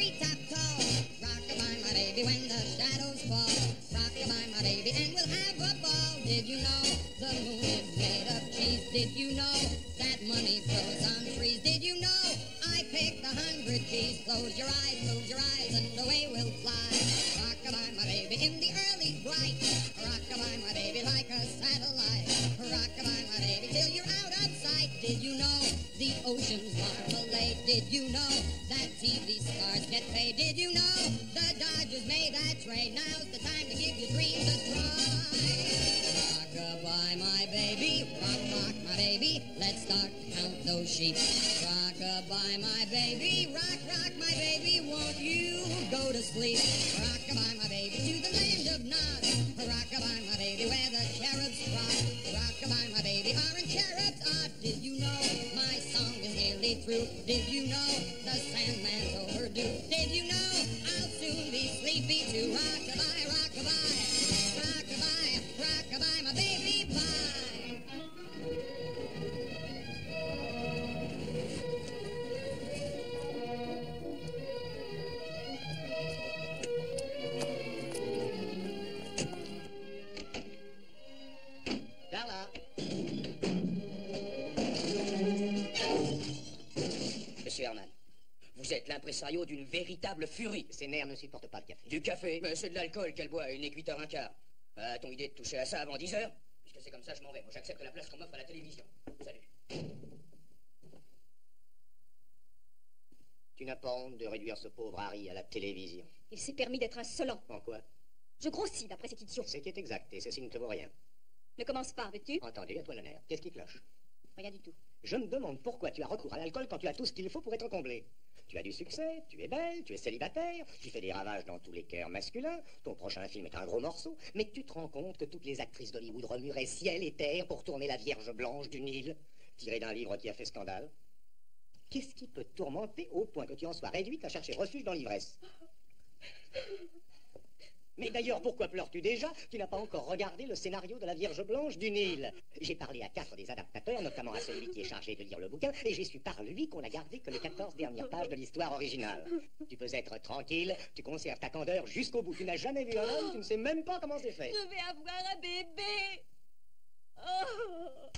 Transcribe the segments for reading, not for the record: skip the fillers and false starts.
treetop tall. Rock-a-bye, my baby, when the shadows fall. Rock-a-bye, my baby, and we'll have a ball. Did you know the moon is made of cheese? Did you know that money grows on trees? Did you know I picked 100 keys? Close your eyes, and away we'll fly. Rock-a-bye, my baby, in the early bright. Rock-a-bye, my baby, like a satellite. Rock-a-bye, my baby, till you're out of sight. Did you know the ocean's marmalade? Did you know that TV stars get paid? Did you know the Dodgers made that trade? Now's the time to give your dreams a try. Rock-a-bye, my baby, rock, my baby, let's start to count those sheep. Rock-a-bye, my baby, rock, my baby, won't you go to sleep? Rock-a-bye, my baby, to the land of Nod. Rock-a-bye, my baby, where the cherubs trot. Rock-a-bye, my baby, aren't cherubs odd? Did you know my song is nearly through? Did you know the Sandman's overdue? Did you know I'll soon be sleepy too? Rock-a-bye, rock-a-bye, rock-a-bye, rock-a-bye, my baby, bye. Carla. Monsieur Herman, vous êtes l'impresario d'une véritable furie. Ses nerfs ne supportent pas le café. Du café? Mais c'est de l'alcool qu'elle boit, il n'est que 8h15. A-t-on idée de toucher à ça avant 10h? Puisque c'est comme ça, je m'en vais. Moi, j'accepte la place qu'on m'offre à la télévision. Salut. Tu n'as pas honte de réduire ce pauvre Harry à la télévision? Il s'est permis d'être insolent. En quoi? Je grossis d'après cet idiot. Ce qui est exact, et ceci ne te vaut rien. Ne commence pas, veux-tu? Entendu, à toi l'honneur. Qu'est-ce qui cloche? Rien du tout. Je me demande pourquoi tu as recours à l'alcool quand tu as tout ce qu'il faut pour être comblé. Tu as du succès, tu es belle, tu es célibataire, tu fais des ravages dans tous les cœurs masculins, ton prochain film est un gros morceau, mais tu te rends compte que toutes les actrices d'Hollywood remueraient ciel et terre pour tourner La Vierge Blanche du Nil, tirée d'un livre qui a fait scandale? Qu'est-ce qui peut te tourmenter au point que tu en sois réduite à chercher refuge dans l'ivresse? Mais d'ailleurs, pourquoi pleures-tu déjà? Tu n'as pas encore regardé le scénario de La Vierge Blanche du Nil. J'ai parlé à 4 des adaptateurs, notamment à celui qui est chargé de lire le bouquin, et j'ai su par lui qu'on n'a gardé que les 14 dernières pages de l'histoire originale. Tu peux être tranquille, tu conserves ta candeur jusqu'au bout. Tu n'as jamais vu un homme, tu ne sais même pas comment c'est fait. Je vais avoir un bébé. Oh.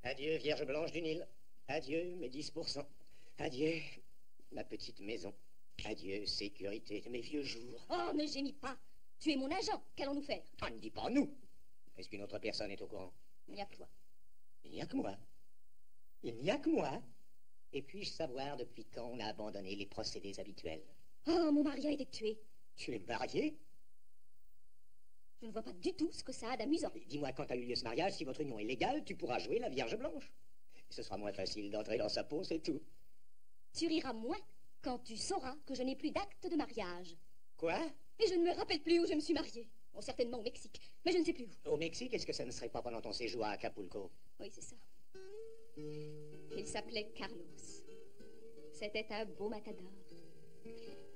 Adieu, Vierge Blanche du Nil. Adieu, mes 10%. Adieu, ma petite maison. Adieu, sécurité de mes vieux jours. Oh, ne gémis pas. Tu es mon agent. Qu'allons-nous faire? Ah, ne dis pas nous. Est-ce qu'une autre personne est au courant? Il n'y a que toi. Il n'y a que moi. Il n'y a que moi. Et puis-je savoir depuis quand on a abandonné les procédés habituels? Oh, mon mari a été tué. Tu es marié? Je ne vois pas du tout ce que ça a d'amusant. Dis-moi, quand a eu lieu ce mariage, si votre union est légale, tu pourras jouer la Vierge Blanche. Ce sera moins facile d'entrer dans sa peau, c'est tout. Tu riras moins quand tu sauras que je n'ai plus d'acte de mariage. Quoi? Et je ne me rappelle plus où je me suis mariée. Bon, certainement au Mexique, mais je ne sais plus où. Au Mexique, est-ce que ça ne serait pas pendant ton séjour à Acapulco? Oui, c'est ça. Il s'appelait Carlos. C'était un beau matador.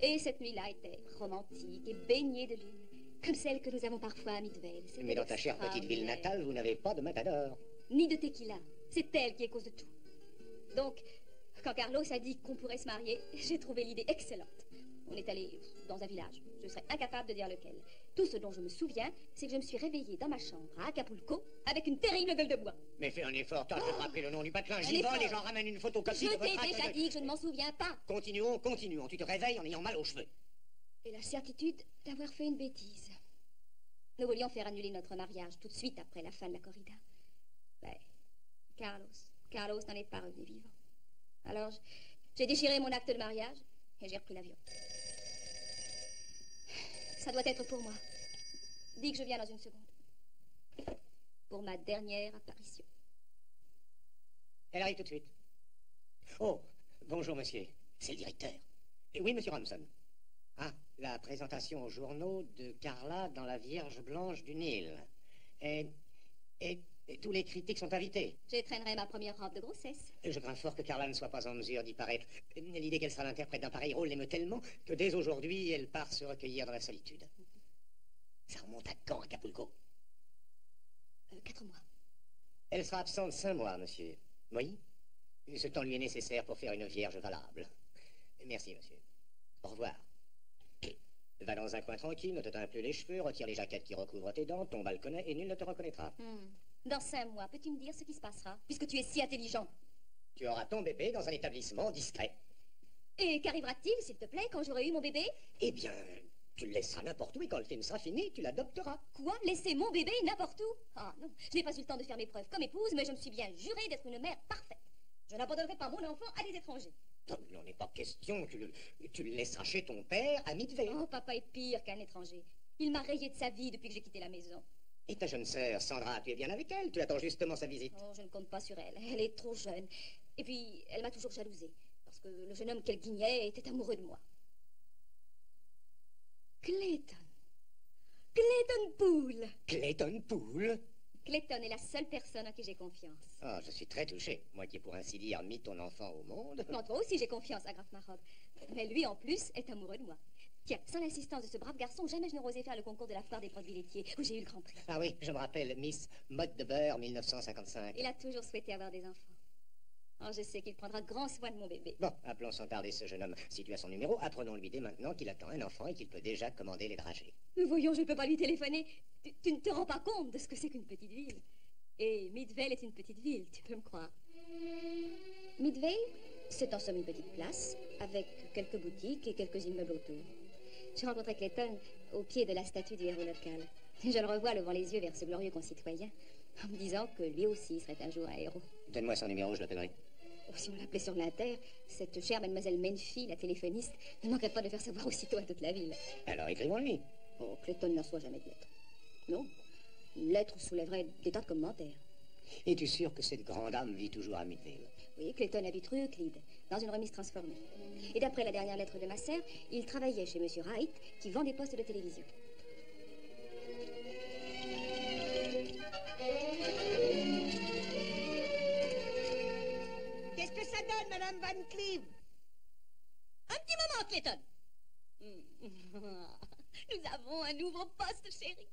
Et cette nuit-là était romantique et baignée de lune, comme celle que nous avons parfois à Midvale. Mais dans ta chère petite ville natale, vous n'avez pas de matador. Ni de tequila. C'est elle qui est cause de tout. Donc, quand Carlos a dit qu'on pourrait se marier, j'ai trouvé l'idée excellente. On est allé dans un village. Je serais incapable de dire lequel. Tout ce dont je me souviens, c'est que je me suis réveillée dans ma chambre à Acapulco avec une terrible gueule de bois. Mais fais un effort, tâche de te rappeler le nom du patelin. J'y effort. vais, les gens ramènent une photocopie de Je votre t'ai acte déjà de- dit que je ne m'en souviens pas. Continuons. Tu te réveilles en ayant mal aux cheveux. Et la certitude d'avoir fait une bêtise. Nous voulions faire annuler notre mariage tout de suite après la fin de la corrida. Mais Carlos n'en est pas revenu vivant. Alors, j'ai déchiré mon acte de mariage et j'ai repris l'avion. Ça doit être pour moi. Dis que je viens dans une seconde. Pour ma dernière apparition. Elle arrive tout de suite. Oh, bonjour, monsieur. C'est le directeur. Oui, monsieur Ramson. Ah, la présentation aux journaux de Carla dans La Vierge Blanche du Nil. Et tous les critiques sont invités. J'étrennerai ma première robe de grossesse. Et je crains fort que Carla ne soit pas en mesure d'y paraître. L'idée qu'elle sera l'interprète d'un pareil rôle l'émeut tellement que dès aujourd'hui, elle part se recueillir dans la solitude. Ça remonte à quand, Acapulco? 4 mois. Elle sera absente 5 mois, monsieur. Oui? Ce temps lui est nécessaire pour faire une vierge valable. Merci, monsieur. Au revoir. Va dans un coin tranquille, ne te teins plus les cheveux, retire les jaquettes qui recouvrent tes dents, ton balconnet, et nul ne te reconnaîtra. Dans 5 mois, peux-tu me dire ce qui se passera, puisque tu es si intelligent? Tu auras ton bébé dans un établissement discret. Et qu'arrivera-t-il, s'il te plaît, quand j'aurai eu mon bébé? Eh bien, tu le laisseras n'importe où et quand le film sera fini, tu l'adopteras. Quoi? Laisser mon bébé n'importe où? Ah non, je n'ai pas eu le temps de faire mes preuves comme épouse, mais je me suis bien jurée d'être une mère parfaite. Je n'abandonnerai pas mon enfant à des étrangers. Non, il n'en est pas question. Tu le laisseras chez ton père à Midvale. Oh, papa est pire qu'un étranger. Il m'a rayé de sa vie depuis que j'ai quitté la maison. Et ta jeune sœur, Sandra, tu es bien avec elle? Tu attends justement sa visite. Oh, je ne compte pas sur elle. Elle est trop jeune. Et puis, elle m'a toujours jalousée. Parce que le jeune homme qu'elle guignait était amoureux de moi. Clayton. Clayton Poole. Clayton Poole? Clayton est la seule personne en qui j'ai confiance. Ah, je suis très touché. Moi qui ai pour ainsi dire mis ton enfant au monde. Non, toi aussi j'ai confiance, agrafe ma robe. Mais lui, en plus, est amoureux de moi. Tiens, sans l'assistance de ce brave garçon, jamais je n'aurais osé faire le concours de la foire des produits laitiers, où j'ai eu le grand prix. Ah oui, je me rappelle, Miss Mode de beurre 1955. Il a toujours souhaité avoir des enfants. Oh, je sais qu'il prendra grand soin de mon bébé. Bon, appelons sans tarder ce jeune homme. Si tu as son numéro, apprenons-lui dès maintenant qu'il attend un enfant et qu'il peut déjà commander les dragées. Mais voyons, je ne peux pas lui téléphoner. Tu ne te rends pas compte de ce que c'est qu'une petite ville. Et Midvale est une petite ville, tu peux me croire. Midvale, c'est en somme une petite place, avec quelques boutiques et quelques immeubles autour. J'ai rencontré Clayton au pied de la statue du héros local. Je le revois levant les yeux vers ce glorieux concitoyen, en me disant que lui aussi serait un jour un héros. Donne-moi son numéro, je l'appellerai. Oh, si on l'appelait sur l'Inter, cette chère mademoiselle Menfi, la téléphoniste, ne manquerait pas de faire savoir aussitôt à toute la ville. Alors écrivons-lui. Oh, Clayton ne reçoit jamais de lettre. Non, une lettre soulèverait des tas de commentaires. Es-tu sûr que cette grande âme vit toujours à Midvale? Oui, Clayton habite rue Euclide, dans une remise transformée. Et d'après la dernière lettre de ma sœur, il travaillait chez Monsieur Wright, qui vend des postes de télévision. Qu'est-ce que ça donne, Madame Van Cleve? Un petit moment, Clayton. Nous avons un nouveau poste, chérie.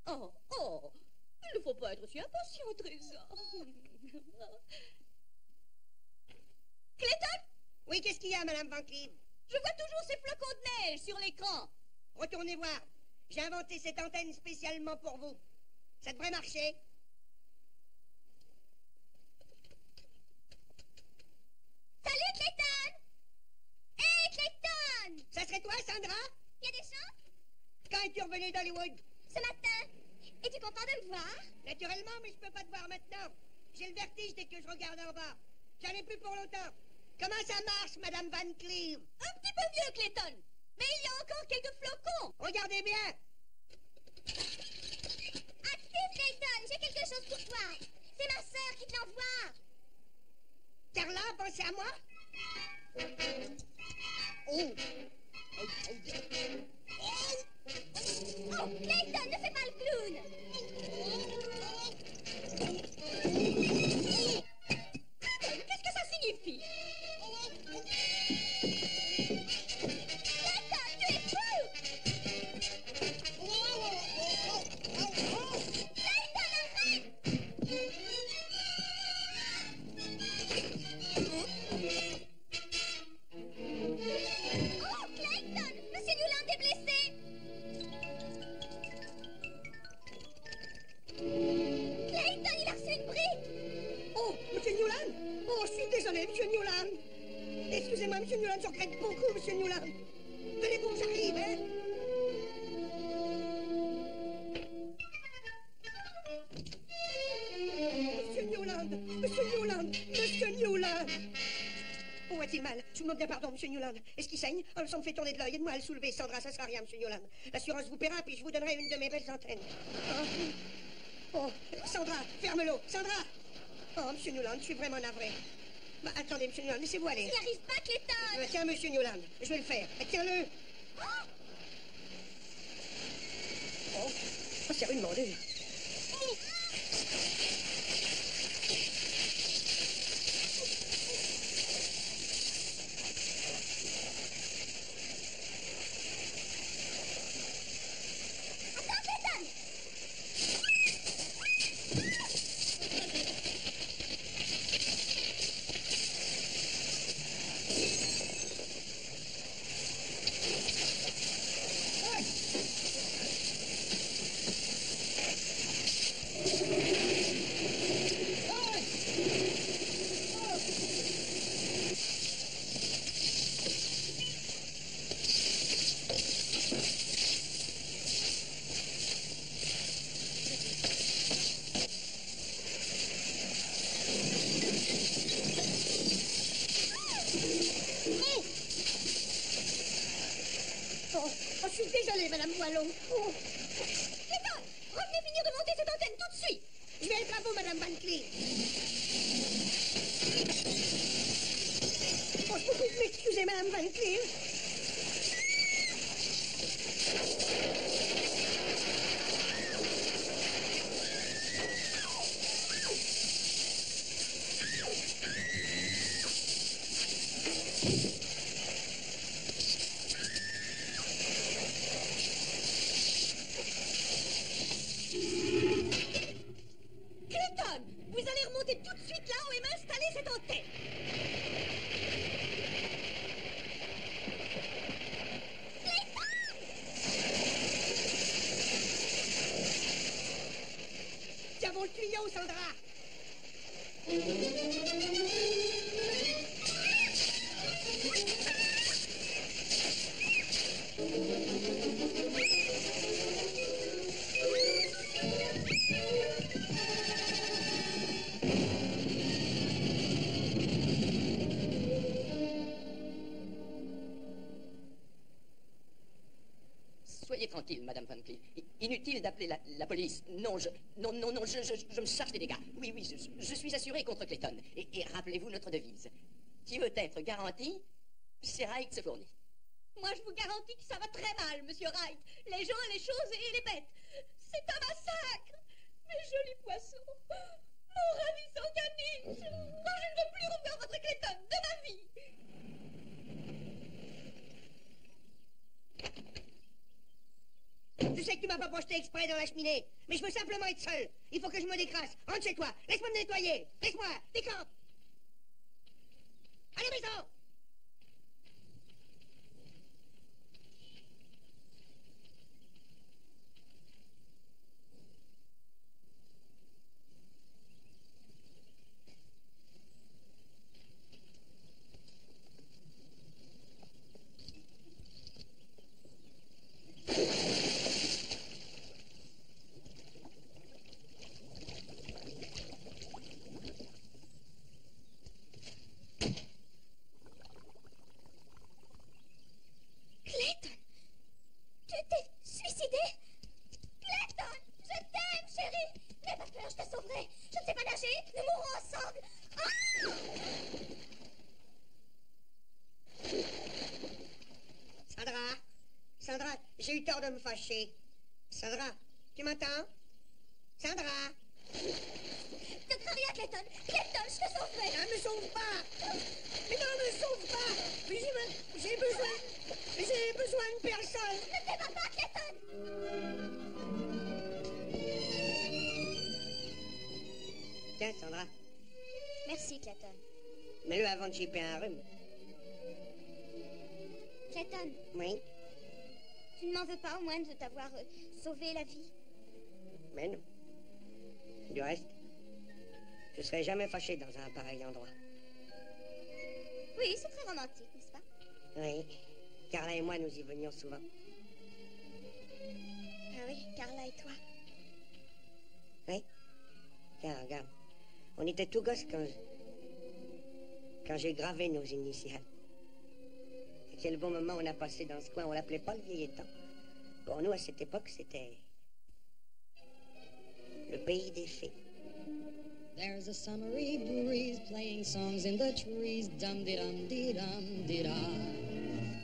Oh, il ne faut pas être si impatient, trésor. Clayton? Oui, qu'est-ce qu'il y a, Madame Van Cleve? Je vois toujours ces flocons de neige sur l'écran. Retournez voir. J'ai inventé cette antenne spécialement pour vous. Ça devrait marcher. Salut, Clayton! Hé, Clayton! Ça serait toi, Sandra? Il y a des gens? Quand es-tu revenu d'Hollywood? Ce matin. Es-tu content de me voir? Naturellement, mais je peux pas te voir maintenant. J'ai le vertige dès que je regarde en bas. J'en ai plus pour longtemps. Comment ça marche, Madame Van Cleve? Un petit peu vieux, Clayton. Mais il y a encore quelques flocons. Regardez bien. Active, Clayton, j'ai quelque chose pour toi. C'est ma sœur qui te l'envoie. Carla, pensez à moi? Oh, Clayton, ne fais pas le clown. Qu'est-ce que ça signifie? Clayton, tu es fou! Clayton, arrête! Oh, Clayton! Monsieur Newland est blessé! Clayton, il a reçu une brique! Oh, Monsieur Newland! Oh, je suis désolé, Monsieur Newland! Excusez-moi, Monsieur Newland, je regrette beaucoup, Monsieur Newland! Tenez-vous, j'arrive, hein? Monsieur Newland! Monsieur Newland! Monsieur Newland! Où a-t-il mal? Je vous demande bien pardon, Monsieur Newland. Est-ce qu'il saigne? Oh, ça me fait tourner de l'œil. Aide-moi à le soulever, Sandra, ça sera rien, Monsieur Newland. L'assurance vous paiera, puis je vous donnerai une de mes belles antennes. Oh, Sandra, ferme-le! Sandra! Oh, Monsieur Newland, je suis vraiment navré. Bah, attendez, Monsieur Newland, laissez-vous aller. Il n'y arrive pas, Clayton! Tiens, Monsieur Newland, je vais le faire. Tiens-le! Oh, c'est rudement dé. Oh, je suis désolée, Madame Boileau. Oh. Clayton, revenez finir de monter cette antenne tout de suite. Je vais être à vous, Madame Van Cleef. Oh, je vous prie de m'excuser, Madame Van Cleef. Clayton, vous allez remonter tout de suite là-haut et m'installer cette antenne. Tiens mon tuyau, Sandra. Soyez tranquille, Madame Van Cleef. Inutile d'appeler la police. Non, je me charge des dégâts. Oui, je suis assuré contre Clayton. Et rappelez-vous notre devise. Qui veut être garanti, c'est Wright se fournit. Moi, je vous garantis que ça va très mal, Monsieur Wright. Les gens, les choses et les bêtes. C'est un massacre. Mes jolis poissons. Mon ravissant caniche. Oh, je ne veux plus revoir votre Clayton de ma vie. Je sais que tu m'as pas projeté exprès dans la cheminée, mais je veux simplement être seul. Il faut que je me décrasse. Rentre chez toi. Laisse-moi me nettoyer. Laisse-moi. Décampe. À la maison. Clayton, tu t'es suicidé? Clayton, je t'aime, chérie. N'aie pas peur, je te sauverai. Je ne sais pas nager, nous mourrons ensemble. Sandra. Sandra, j'ai eu tort de me fâcher. Sandra, tu m'entends? Sandra. Ne crains rien, Clayton. Clayton, je te sauverai. Ne me sauve pas. Mais non, me sauve pas. Mais j'ai besoin de personne. Ne t'évade pas, Clayton. Tiens, Sandra, Merci, Clayton. mets-le avant de chipper un rhume. Clayton, Oui, tu ne m'en veux pas au moins de t'avoir sauvé la vie? mais non. Du reste, je serais jamais fâché dans un pareil endroit. Oui, c'est très romantique, n'est-ce pas? Oui, Carla et moi, nous y venions souvent. Ah oui, Carla et toi. Oui. Tiens, regarde. On était tout gosses quand j'ai gravé nos initiales. Et quel bon moment on a passé dans ce coin. On l'appelait pas le vieil étang. Pour nous, à cette époque, c'était le pays des fées. There's a summery breeze playing songs in the trees, dum-de-dum-de-dum-de-da.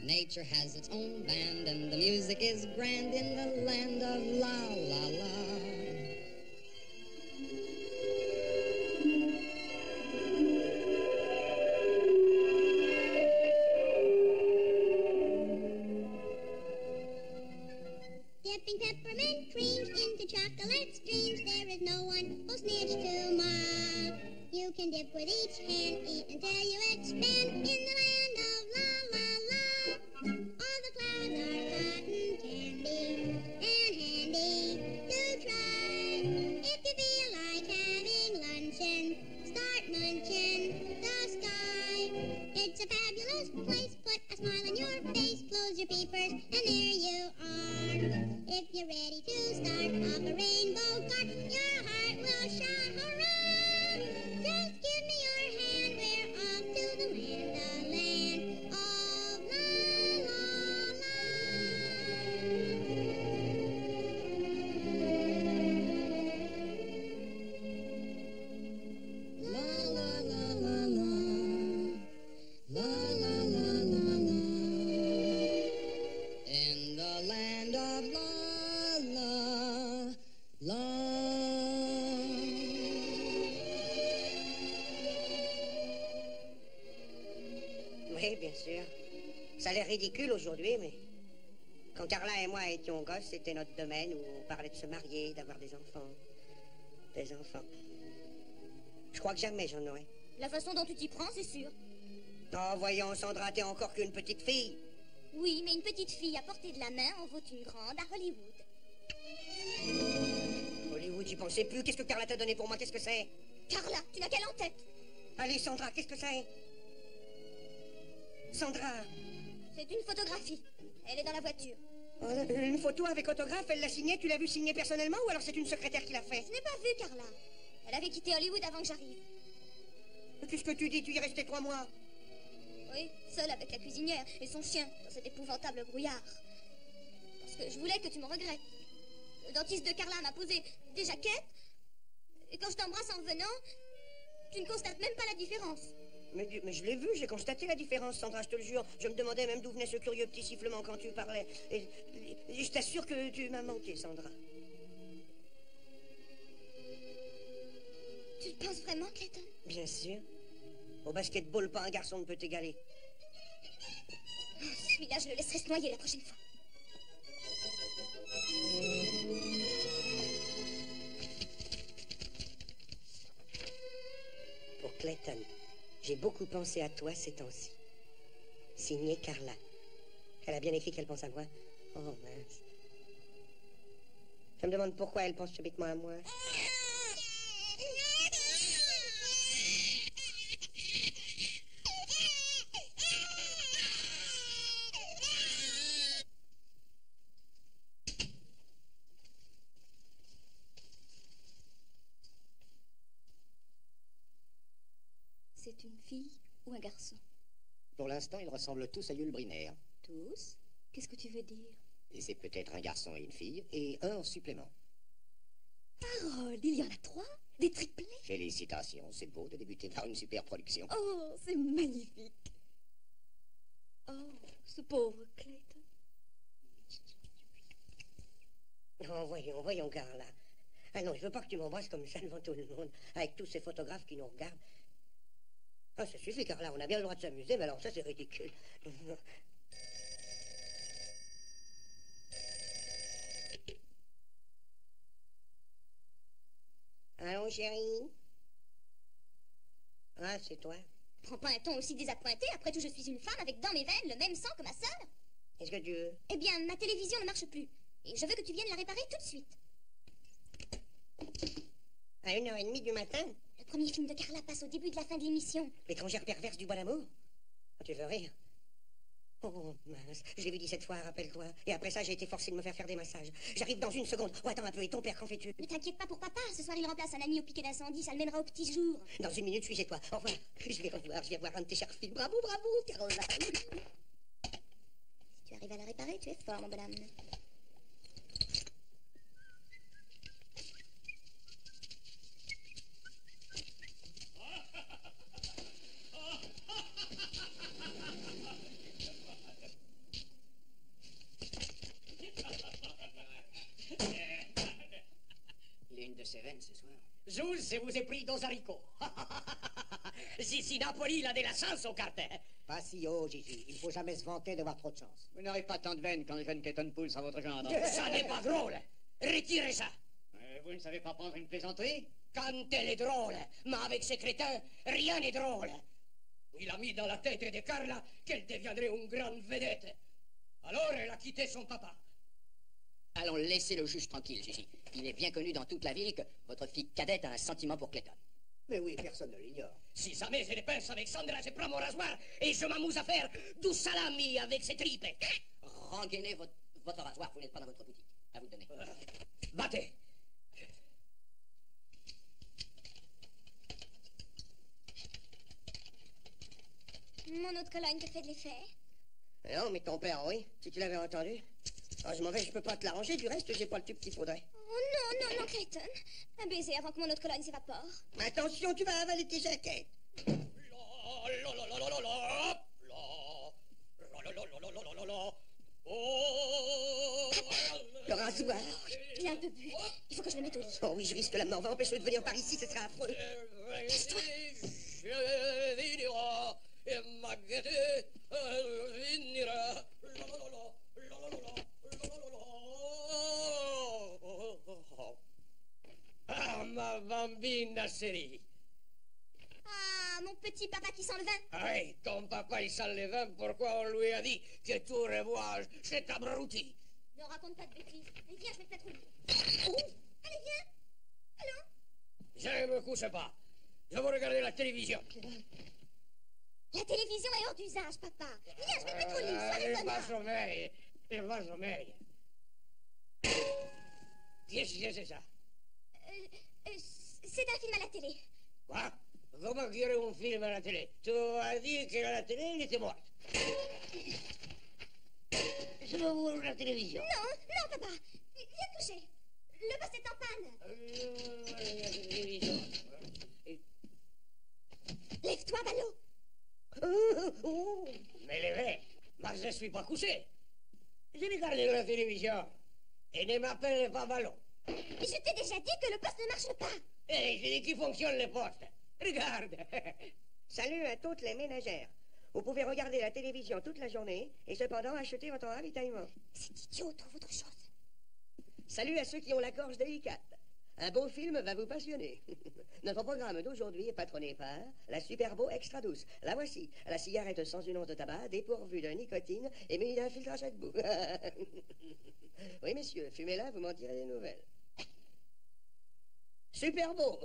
Nature has its own band and the music is grand in the land of la-la-la. Dipping peppermint creams into chocolate streams, there is no one who's snitch to Ma. You can dip with each hand, eat until you expand in the land of la la la. All the clouds are cotton candy and handy to try. If you feel like having luncheon, start munching the sky. It's a fabulous place, put a smile on your face, close your peepers, and there you are. If you're ready to start off a rainbow car, your heart will shout hurrah! Just give me your hand, we're off to the land of la la la. La la la la la. La la la la la. In the land of la. Oui, bien sûr. Ça a l'air ridicule aujourd'hui, mais... Quand Carla et moi étions gosses, c'était notre domaine où on parlait de se marier, d'avoir des enfants. Des enfants. Je crois que jamais j'en aurai. La façon dont tu t'y prends, c'est sûr. Oh, voyons, Sandra, t'es encore qu'une petite fille. Oui, mais une petite fille à portée de la main en vaut une grande à Hollywood. Hollywood, j'y pensais plus. Qu'est-ce que Carla t'a donné pour moi? Qu'est-ce que c'est? Carla, tu n'as qu'elle en tête. Allez, Sandra, qu'est-ce que c'est? Sandra. C'est une photographie. Elle est dans la voiture. Oh, une photo avec autographe, elle l'a signée. Tu l'as vue signer personnellement ou alors c'est une secrétaire qui l'a fait? Je n'ai pas vu Carla. Elle avait quitté Hollywood avant que j'arrive. Qu'est-ce que tu dis? Tu y es resté 3 mois. Oui, seule avec la cuisinière et son chien dans cet épouvantable brouillard. Parce que je voulais que tu me regrettes. Le dentiste de Carla m'a posé des jaquettes. Et quand je t'embrasse en venant, tu ne constates même pas la différence. Mais je l'ai vu, j'ai constaté la différence, Sandra, je te le jure. Je me demandais même d'où venait ce curieux petit sifflement quand tu parlais. Et je t'assure que tu m'as manqué, Sandra. Tu le penses vraiment, Clayton? Bien sûr. Au basketball, pas un garçon ne peut t'égaler. Oh, celui-là, je le laisserai se noyer la prochaine fois. Pour Clayton, j'ai beaucoup pensé à toi ces temps-ci. Signé Carla. Elle a bien écrit qu'elle pense à moi. Oh mince. Je me demande pourquoi elle pense subitement à moi. C'est une fille ou un garçon? Pour l'instant, ils ressemblent tous à Yul Brynner. Tous? Qu'est-ce que tu veux dire? Et c'est peut-être un garçon et une fille, et un en supplément. Parole, il y en a 3? Des triplés? Félicitations, c'est beau de débuter par une super production. Oh, c'est magnifique. Oh, ce pauvre Clayton. Oh, voyons, Carla. Ah non, je veux pas que tu m'embrasses comme ça devant tout le monde, avec tous ces photographes qui nous regardent. Ah, ça suffit, Carla, on a bien le droit de s'amuser, mais alors ça, c'est ridicule. Allô, chérie? Ah, c'est toi. Prends pas un ton aussi désappointé. Après tout, je suis une femme avec dans mes veines le même sang que ma sœur. Qu'est-ce que tu veux? Eh bien, ma télévision ne marche plus. Et je veux que tu viennes la réparer tout de suite. À 1h30 du matin? Le premier film de Carla passe au début de la fin de l'émission. L'étrangère perverse du bois d'amour? Ah, tu veux rire? Oh, mince. Je l'ai vu 17 fois, rappelle-toi. Et après ça, j'ai été forcé de me faire des massages. J'arrive dans une seconde. Oh, attends un peu. Et ton père, qu'en fais-tu? Ne t'inquiète pas pour papa. Ce soir, il remplace un ami au piquet d'incendie. Ça le mènera au petit jour. Dans une minute, je suis chez toi. Au revoir. Je vais voir un de tes chers films. Bravo, Caroline. Si tu arrives à la réparer, tu es fort, mon bonhomme. L'une de ses veines ce soir. Zouz, je vous ai pris dos haricots. Si Napoli, la de la chance au carter. Pas si haut, Gigi. Il faut jamais se vanter d'avoir trop de chance. Vous n'aurez pas tant de veines quand le jeune Clayton pousse à votre gendre. Ça n'est pas drôle. Retirez ça. Vous ne savez pas prendre une plaisanterie? Quand elle est drôle, mais avec ces crétins, rien n'est drôle. Il a mis dans la tête de Carla qu'elle deviendrait une grande vedette. Alors elle a quitté son papa. Allons, laissez le juge tranquille, Gigi. Il est bien connu dans toute la ville que votre fille cadette a un sentiment pour Clayton. Mais oui, personne ne l'ignore. Si jamais je dépense avec Sandra, je prends mon rasoir et je m'amuse à faire du salami avec ses tripes. Rengainez votre rasoir, vous n'êtes pas dans votre boutique. À vous de donner. Battez. Mon autre colonne te fait de l'effet. Non, mais ton père, oui, si tu l'avais entendu. Ah, je m'en vais, je peux pas te l'arranger, du reste, j'ai pas le tube qu'il faudrait. Oh non, non, non, Clayton. Un baiser avant que mon autre colonne s'évapore. Attention, tu vas avaler tes jaquettes. Le rasoir. Il a un peu bu. Il faut que je le mette au lit. Oh oui, je risque la mort. Va empêcher de venir par ici, ce sera affreux. Ah, ma bambina chérie. Ah, mon petit papa qui sent le vin. Ah oui, ton papa, il sent le vin, pourquoi on lui a dit que tu revois cet abruti? Ne raconte pas de bêtises. Allez, viens, je vais te mettre au lit. Oh, allez, viens. Allons. Je ne me couche pas. Je veux regarder la télévision. La télévision est hors d'usage, papa. Viens, je vais te mettre au lit. Sois Il va raisonnable. sommeil. Il va sommeil. Qu'est-ce que c'est ça? C'est un film à la télé. Quoi? Comment qu'il y aurait un film à la télé? Tu as dit qu'à la télé, il était mort. Je veux voir la télévision. Non, non, papa. Viens te coucher. Le poste est en panne. La télévision. Lève-toi, ballot. Mais levé, moi je ne suis pas couché. Je regarde la télévision. Et ne m'appelle pas ballon. Mais je t'ai déjà dit que le poste ne marche pas. Et j'ai dit qu'il fonctionne le poste. Regarde. Salut à toutes les ménagères. Vous pouvez regarder la télévision toute la journée et cependant acheter votre ravitaillement. C'est idiot, trouve autre chose. Salut à ceux qui ont la gorge délicate. Un beau film va vous passionner. Notre programme d'aujourd'hui est patronné par la Superbo Extra Douce. La voici, la cigarette sans une once de tabac, dépourvue de nicotine et munie d'un filtre à chaque bout. Oui, messieurs, fumez-la, vous m'en direz des nouvelles. Superbo.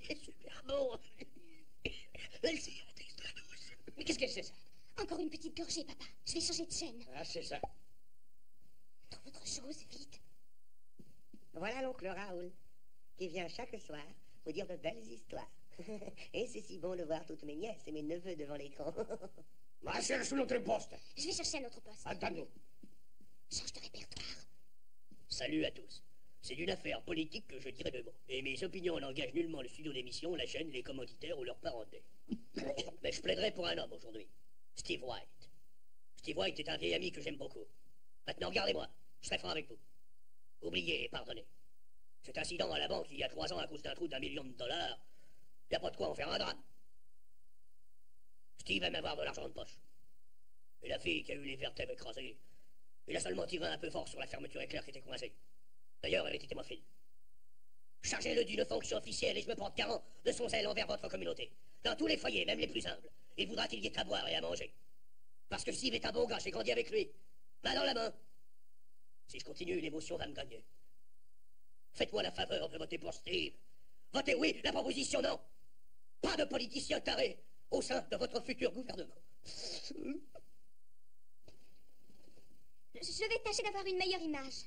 C'est super beau. La cigarette extra douce. Mais qu'est-ce que c'est ça? Encore une petite gorgée, papa. Je vais changer de chaîne. Ah, c'est ça. Trouve autre chose, vite. Voilà l'oncle Raoul, qui vient chaque soir vous dire de belles histoires. Et c'est si bon de voir toutes mes nièces et mes neveux devant l'écran. Va chercher notre poste. Je vais chercher un autre poste. Attends-nous. Change de répertoire. Salut à tous. C'est d'une affaire politique que je dirai deux mots. Et mes opinions n'engagent nullement le studio d'émission, la chaîne, les commanditaires ou leurs parentés. Mais je plaiderai pour un homme aujourd'hui. Steve White. Steve White est un vieil ami que j'aime beaucoup. Maintenant, regardez-moi. Je serai franc avec vous. Oubliez et pardonnez. Cet incident à la banque il y a 3 ans à cause d'un trou d'$1 million, il n'y a pas de quoi en faire un drame. Steve aime avoir de l'argent de poche. Et la fille qui a eu les vertèbres écrasées, il a seulement tiré un peu fort sur la fermeture éclair qui était coincée. D'ailleurs, elle était hémophile. Chargez-le d'une fonction officielle et je me porte garant de son zèle envers votre communauté. Dans tous les foyers, même les plus humbles, il voudra qu'il y ait à boire et à manger. Parce que Steve est un bon gars, j'ai grandi avec lui. Main dans la main. Si je continue, l'émotion va me gagner. Faites-moi la faveur de voter pour Steve. Votez oui, la proposition non. Pas de politiciens tarés au sein de votre futur gouvernement. Je vais tâcher d'avoir une meilleure image.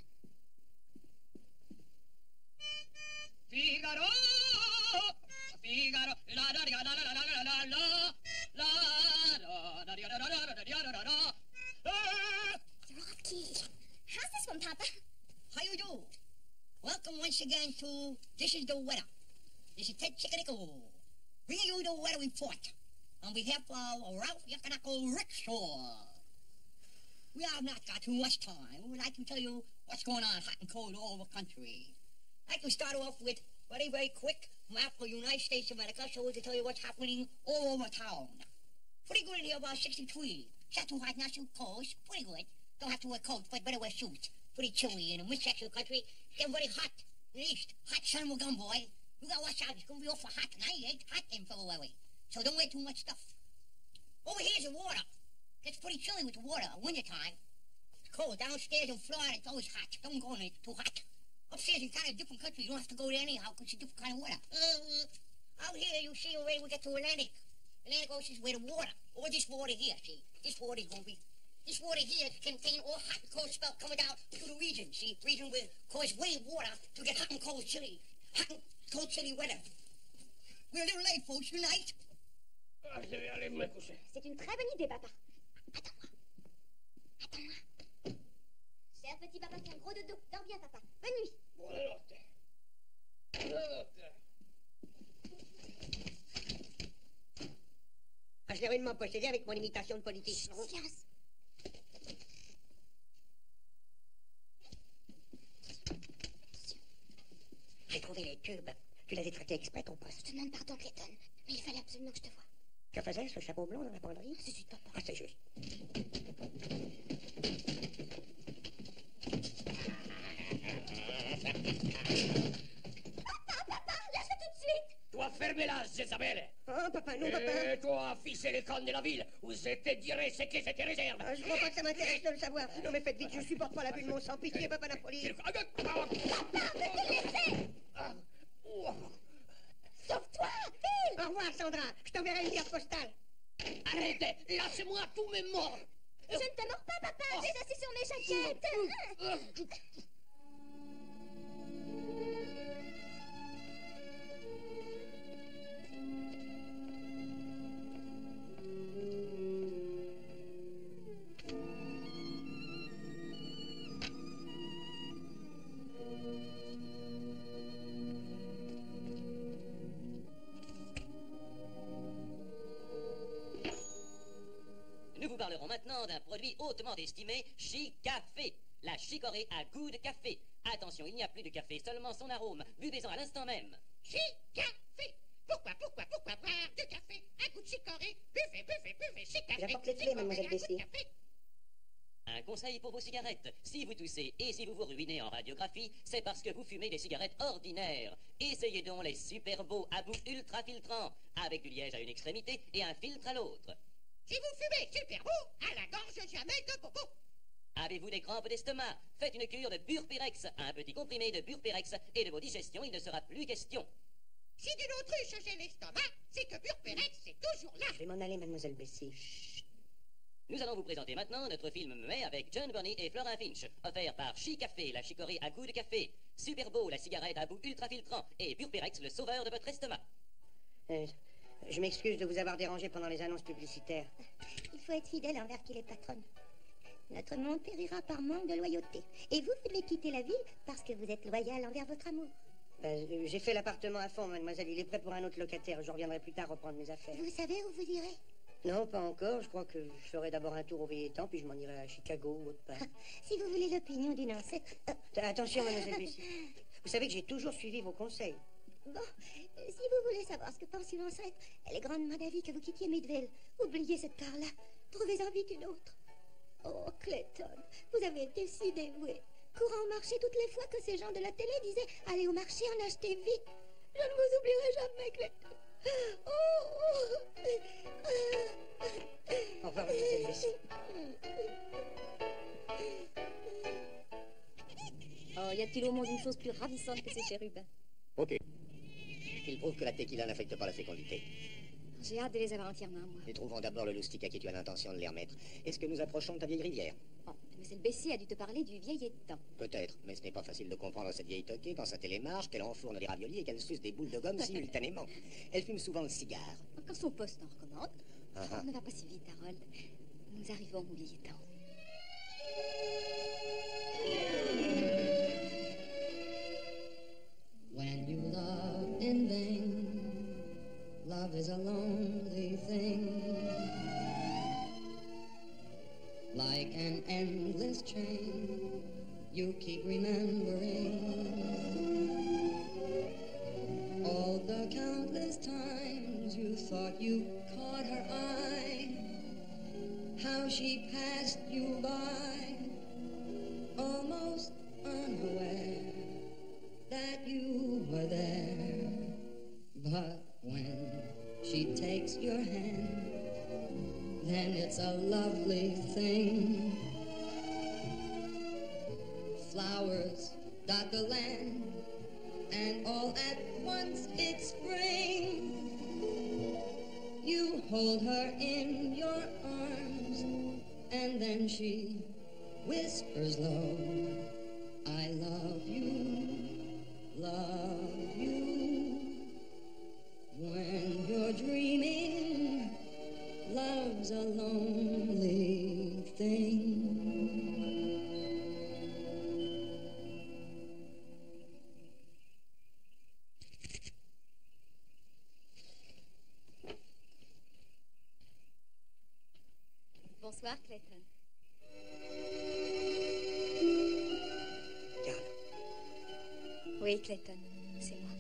Figaro, Figaro, la da da da da da da da la da da da. Rocky, how's this one, Papa? How you do? Welcome once again to This is the Weather. This is Ted Chickadee, bringing you the weather report on behalf of Ralph Yakanako Rickshaw. We have not got too much time. We would like to tell you what's going on hot and cold all over the country. I'd like to start off with very, very quick map of the United States of America so we can tell you what's happening all over town. Pretty good in here about 63. Shot too hot, not too cold. Pretty good. Don't have to wear coats, but better wear shoes. Pretty chilly in a mid-section country. Getting very hot. In the east, hot sun will come, boy. You gotta watch out. It's gonna be awful hot tonight. It's hot in February. So don't wear too much stuff. Over here's the water. Gets pretty chilly with the water. Wintertime. It's cold. Downstairs in Florida, it's always hot. Don't go in it. It's too hot. Upstairs in kind of different country. You don't have to go there anyhow because it's a different kind of water. Out here, you see already we get to Atlantic. Atlantic Ocean's where the water. Or this water here, see. This water is gonna be... This water here contain all hot and cold spell coming down through the region, see? Region will cause way water to get hot and cold chilly. Hot and cold chilly weather. We're a little late, folks, tonight. Ah, je vais aller me coucher. C'est une très bonne idée, papa. Attends-moi. Attends-moi. Cher petit papa, fais un gros dodo. Dors bien, papa. Bonne nuit. Buonanotte. Buonanotte. Ah, je l'ai rudement possédé avec mon imitation de politique. Silence. J'ai trouvé les tubes. Tu les as traités exprès, ton poste. Je te demande pardon, Clayton, mais il fallait absolument que je te voie. Que faisait ce chapeau blanc dans la penderie? C'est juste, papa. Ah, c'est juste. Papa, lâche-le tout de suite. Toi, fermez-la, Jézabel. Oh, papa, non, papa. Et toi, affichez les crânes de la ville, où je te dirai ce que je te réserve. Ah, je crois pas que ça m'intéresse de le savoir. Non, mais faites vite, je supporte pas la vue de mon sang. Pitié, papa Napoli. Papa, mais te laisser. Sauve-toi, file. Au revoir, Sandra. Je t'enverrai une carte postale. Arrêtez, lâchez-moi tous mes morts. Je ne te mords pas, papa. J'ai assis sur mes jaquettes. Nous vous parlerons maintenant d'un produit hautement estimé, Chicafé. La chicorée à goût de café. Attention, il n'y a plus de café, seulement son arôme. Buvez-en à l'instant même. Chicafé. Pourquoi boire du café à goût de chicorée? Buvez, Chicafé. J'apporte les clés, mademoiselle Bessie. Un conseil pour vos cigarettes. Si vous toussez et si vous vous ruinez en radiographie, c'est parce que vous fumez des cigarettes ordinaires. Essayez donc les Super Beaux à bout ultra filtrant, avec du liège à une extrémité et un filtre à l'autre. Si vous fumez Super Beau, à la gorge jamais de bobo. Avez-vous des crampes d'estomac? Faites une cure de Burpérex, un petit comprimé de Burpérex, et de vos digestions, il ne sera plus question. Si d'une autruche j'ai l'estomac, c'est que Burpérex c'est toujours là. Je vais m'en aller, mademoiselle Bessie. Nous allons vous présenter maintenant notre film muet avec John Burney et Flora Finch, offert par Chicafé, la chicorée à goût de café, Super Beau, la cigarette à bout ultra filtrant, et Burpérex, le sauveur de votre estomac. Je m'excuse de vous avoir dérangé pendant les annonces publicitaires. Il faut être fidèle envers qui est patronne. Notre monde périra par manque de loyauté. Et vous devez quitter la ville parce que vous êtes loyal envers votre amour. J'ai fait l'appartement à fond, mademoiselle. Il est prêt pour un autre locataire. Je reviendrai plus tard reprendre mes affaires. Vous savez où vous irez? Non, pas encore. Je crois que je ferai d'abord un tour au Vieil-Étang, puis je m'en irai à Chicago ou autre part. Si vous voulez l'opinion d'une ancêtre... Attention, mademoiselle Bessie. Vous savez que j'ai toujours suivi vos conseils. Bon, si vous voulez savoir ce que pense une ancêtre, elle est grandement d'avis que vous quittiez Midvale. Oubliez cette part-là. Trouvez-en vite une autre. Oh, Clayton, vous avez été si dévoué. Courant au marché toutes les fois que ces gens de la télé disaient « Allez au marché, en achetez vite ». Je ne vous oublierai jamais, Clayton. Au revoir, mademoiselle Bessie. Oh, y a-t-il au monde une chose plus ravissante que ces chérubins? Ok. Il prouve que la tequila n'affecte pas la fécondité. J'ai hâte de les avoir entièrement, moi. Et trouvons d'abord le loustic à qui tu as l'intention de les remettre. Est-ce que nous approchons de ta vieille rivière? Oh, mademoiselle Bessie a dû te parler du Vieil-Étang. Peut-être, mais ce n'est pas facile de comprendre cette vieille toquée quand sa télémarche, qu'elle enfourne des raviolis et qu'elle suce des boules de gomme simultanément. Elle fume souvent le cigare. Quand son poste en recommande. Ah. Ne va pas si vite, Harold. Nous arrivons au Vieil-Étang. When you love in vain, love is a lonely thing, like an endless train you keep remembering all the countless times you thought you caught her eye, how she It's a lovely thing. Flowers dot the land, and all at once it's spring. You hold her in your arms, and then she whispers low, I love you, love you. When you're dreaming, love's a lonely thing. Bonsoir, Clayton. Carla. Oui, Clayton, c'est moi.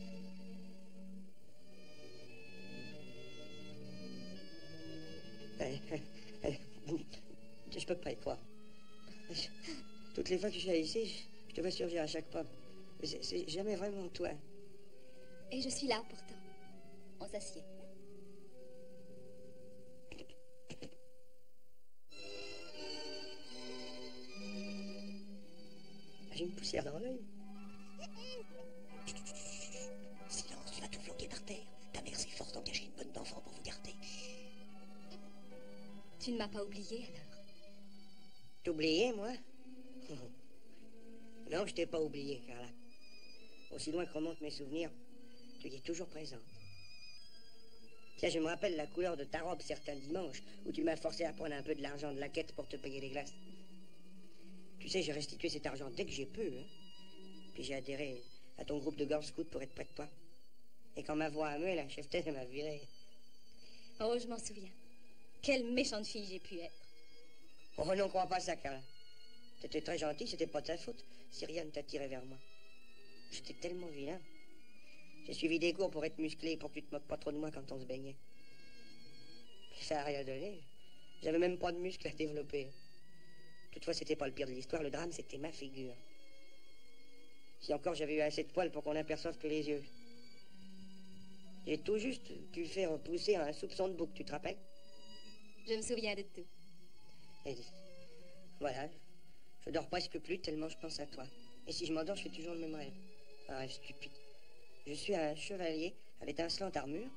Je peux pas y croire. Toutes les fois que je viens ici, je te vois surgir à chaque pas. Mais c'est jamais vraiment toi. Et je suis là pourtant. On s'assied. J'ai une poussière dans l'œil. Silence, tu vas tout flanquer par terre. Ta mère s'est fort engagée une bonne d'enfant pour vous garder. Tu ne m'as pas oublié alors? T'oublier, moi? Non, je t'ai pas oublié, Carla. Aussi loin que remontent mes souvenirs, tu y es toujours présente. Tiens, je me rappelle la couleur de ta robe certains dimanches où tu m'as forcé à prendre un peu de l'argent de la quête pour te payer les glaces. Tu sais, j'ai restitué cet argent dès que j'ai pu, hein. Puis j'ai adhéré à ton groupe de Girl Scouts pour être près de toi. Et quand ma voix a mué, la cheftaine m'a viré. Oh, je m'en souviens. Quelle méchante fille j'ai pu être. Oh non, crois pas ça, Carla. T'étais très gentil, c'était pas de ta faute si rien ne t'a tiré vers moi. J'étais tellement vilain. J'ai suivi des cours pour être musclé, pour que tu te moques pas trop de moi quand on se baignait. Ça a rien donné. J'avais même pas de muscles à développer. Toutefois, c'était pas le pire de l'histoire. Le drame, c'était ma figure. Si encore j'avais eu assez de poils pour qu'on n'aperçoive que les yeux. J'ai tout juste pu faire pousser un soupçon de bouc, tu te rappelles? Je me souviens de tout. Et voilà, je dors presque plus tellement je pense à toi. Et si je m'endors, je fais toujours le même rêve. Un rêve stupide. Je suis un chevalier à l'étincelante armure.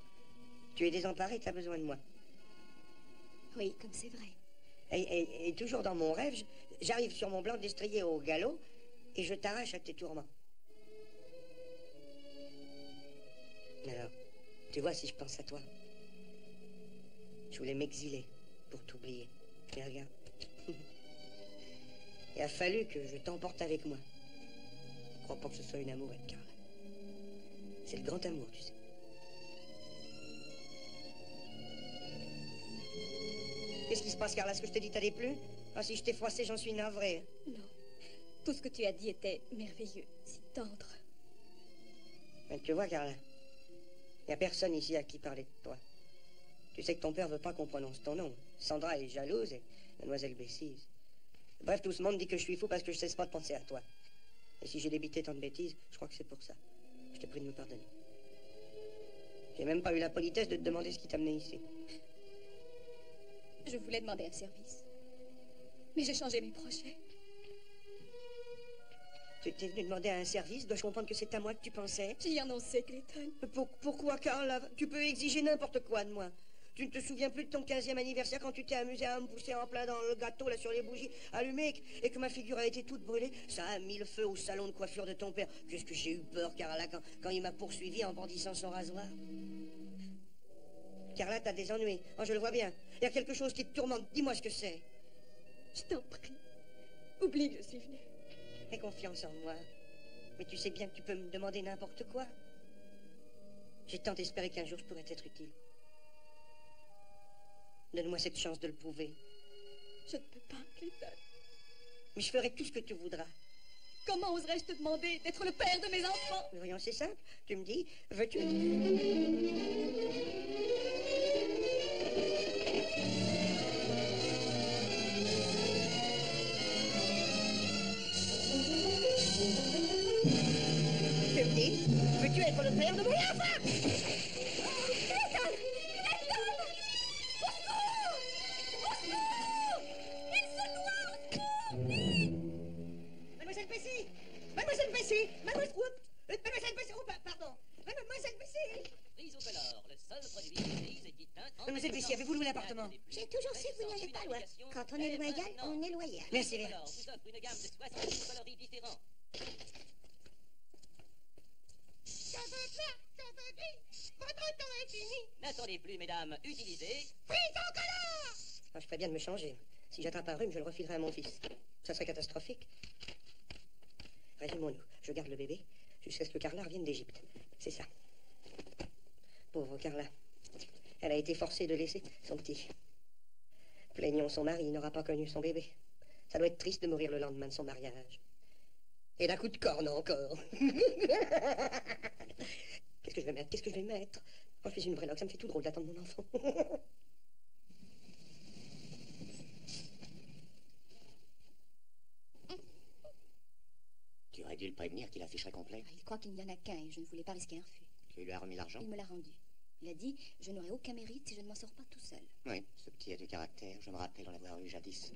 Tu es désemparé et tu as besoin de moi. Oui, comme c'est vrai. Et toujours dans mon rêve, j'arrive sur mon blanc destrier au galop et je t'arrache à tes tourments. Alors, tu vois, si je pense à toi, je voulais m'exiler pour t'oublier. Mais regarde, il a fallu que je t'emporte avec moi. Je crois pas que ce soit une amourette, Carla. C'est le grand amour, tu sais. Qu'est-ce qui se passe, Carla? Ce que je t'ai dit, t'as déplu? Ah, si je t'ai froissé, j'en suis navré. Non. Tout ce que tu as dit était merveilleux, si tendre. Mais tu vois, Carla, il n'y a personne ici à qui parler de toi. Tu sais que ton père veut pas qu'on prononce ton nom. Sandra est jalouse et mademoiselle Bessise. Bref, tout ce monde dit que je suis fou parce que je cesse pas de penser à toi. Et si j'ai débité tant de bêtises, je crois que c'est pour ça. Je te prie de me pardonner. J'ai même pas eu la politesse de te demander ce qui t'a amené ici. Je voulais demander un service. Mais j'ai changé mes projets. Tu t'es venu demander un service? Dois-je comprendre que c'est à moi que tu pensais? J'y renoncé, Clayton. Pourquoi, Carla? Tu peux exiger n'importe quoi de moi. Tu ne te souviens plus de ton 15e anniversaire quand tu t'es amusé à me pousser en plein dans le gâteau, là, sur les bougies allumées, et que ma figure a été toute brûlée? Ça a mis le feu au salon de coiffure de ton père. Qu'est-ce que j'ai eu peur, Carla, quand il m'a poursuivi en brandissant son rasoir. Carla, t'as des ennuis. Oh, je le vois bien. Il y a quelque chose qui te tourmente. Dis-moi ce que c'est. Je t'en prie. Oublie que je suis venue. Aie confiance en moi. Mais tu sais bien que tu peux me demander n'importe quoi. J'ai tant espéré qu'un jour je pourrais t'être utile. Donne-moi cette chance de le prouver. Je ne peux pas, Clayton. Mais je ferai tout ce que tu voudras. Comment oserais-je te demander d'être le père de mes enfants? Mais voyons, c'est simple. Tu me dis, veux-tu... Tu me dis, veux-tu être le père de mon enfant? Clayton! Clayton! Au secours! Au secours! Bessé, mademoiselle Bessé, oh, pardon, mademoiselle Bessé. Frisocolor, le seul produit Brise qui teinte... Mademoiselle Bessy, avez-vous loué l'appartement? J'ai toujours su que vous n'allez pas loin. Quand on est loyal, on est loyal. Merci, Léa. vous offre une gamme de 70 coloris différents. Votre temps est fini. N'attendez plus, mesdames, utilisez... Frisocolor. Ah, je ferais bien de me changer. Si j'attrape un rhume, je le refilerai à mon fils. Ça serait catastrophique. Résumons-nous. Je garde le bébé jusqu'à ce que Carla revienne d'Égypte. C'est ça. Pauvre Carla. Elle a été forcée de laisser son petit. Plaignons son mari, il n'aura pas connu son bébé. Ça doit être triste de mourir le lendemain de son mariage. Et d'un coup de corne encore. Qu'est-ce que je vais mettre? Qu'est-ce que je vais mettre? Oh, je suis une vraie loque, ça me fait tout drôle d'attendre mon enfant. Tu aurais dû le prévenir qu'il afficherait complet. Il croit qu'il n'y en a qu'un et je ne voulais pas risquer un fait. Tu lui as remis l'argent? Il me l'a rendu. Il a dit, je n'aurai aucun mérite si je ne m'en sors pas tout seul. Oui, ce petit a du caractère. Je me rappelle en avoir eu jadis.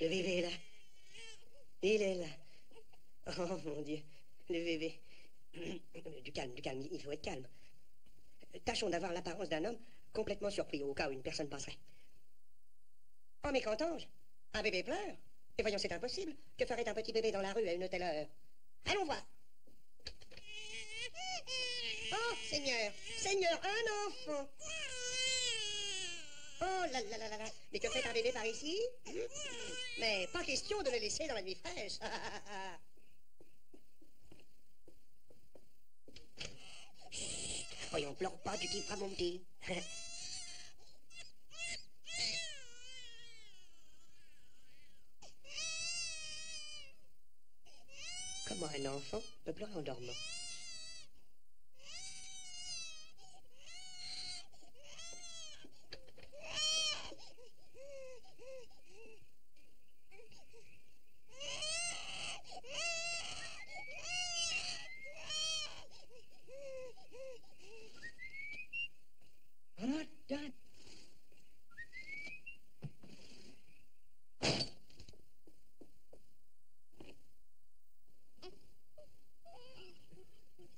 Le bébé est là. Il est là. Oh mon Dieu, le bébé. Du calme, il faut être calme. Tâchons d'avoir l'apparence d'un homme complètement surpris au cas où une personne passerait. Oh mais qu'entends-je? Un bébé pleure? Et voyons, c'est impossible. Que ferait un petit bébé dans la rue à une telle heure? Allons voir. Oh, Seigneur, Seigneur, un enfant. Oh là là là là là. Mais que fait un bébé par ici? Mais pas question de le laisser dans la nuit fraîche. Chut, voyons, pleure pas, tu kifferas mon petit. Comment un enfant peut pleurer en dormant?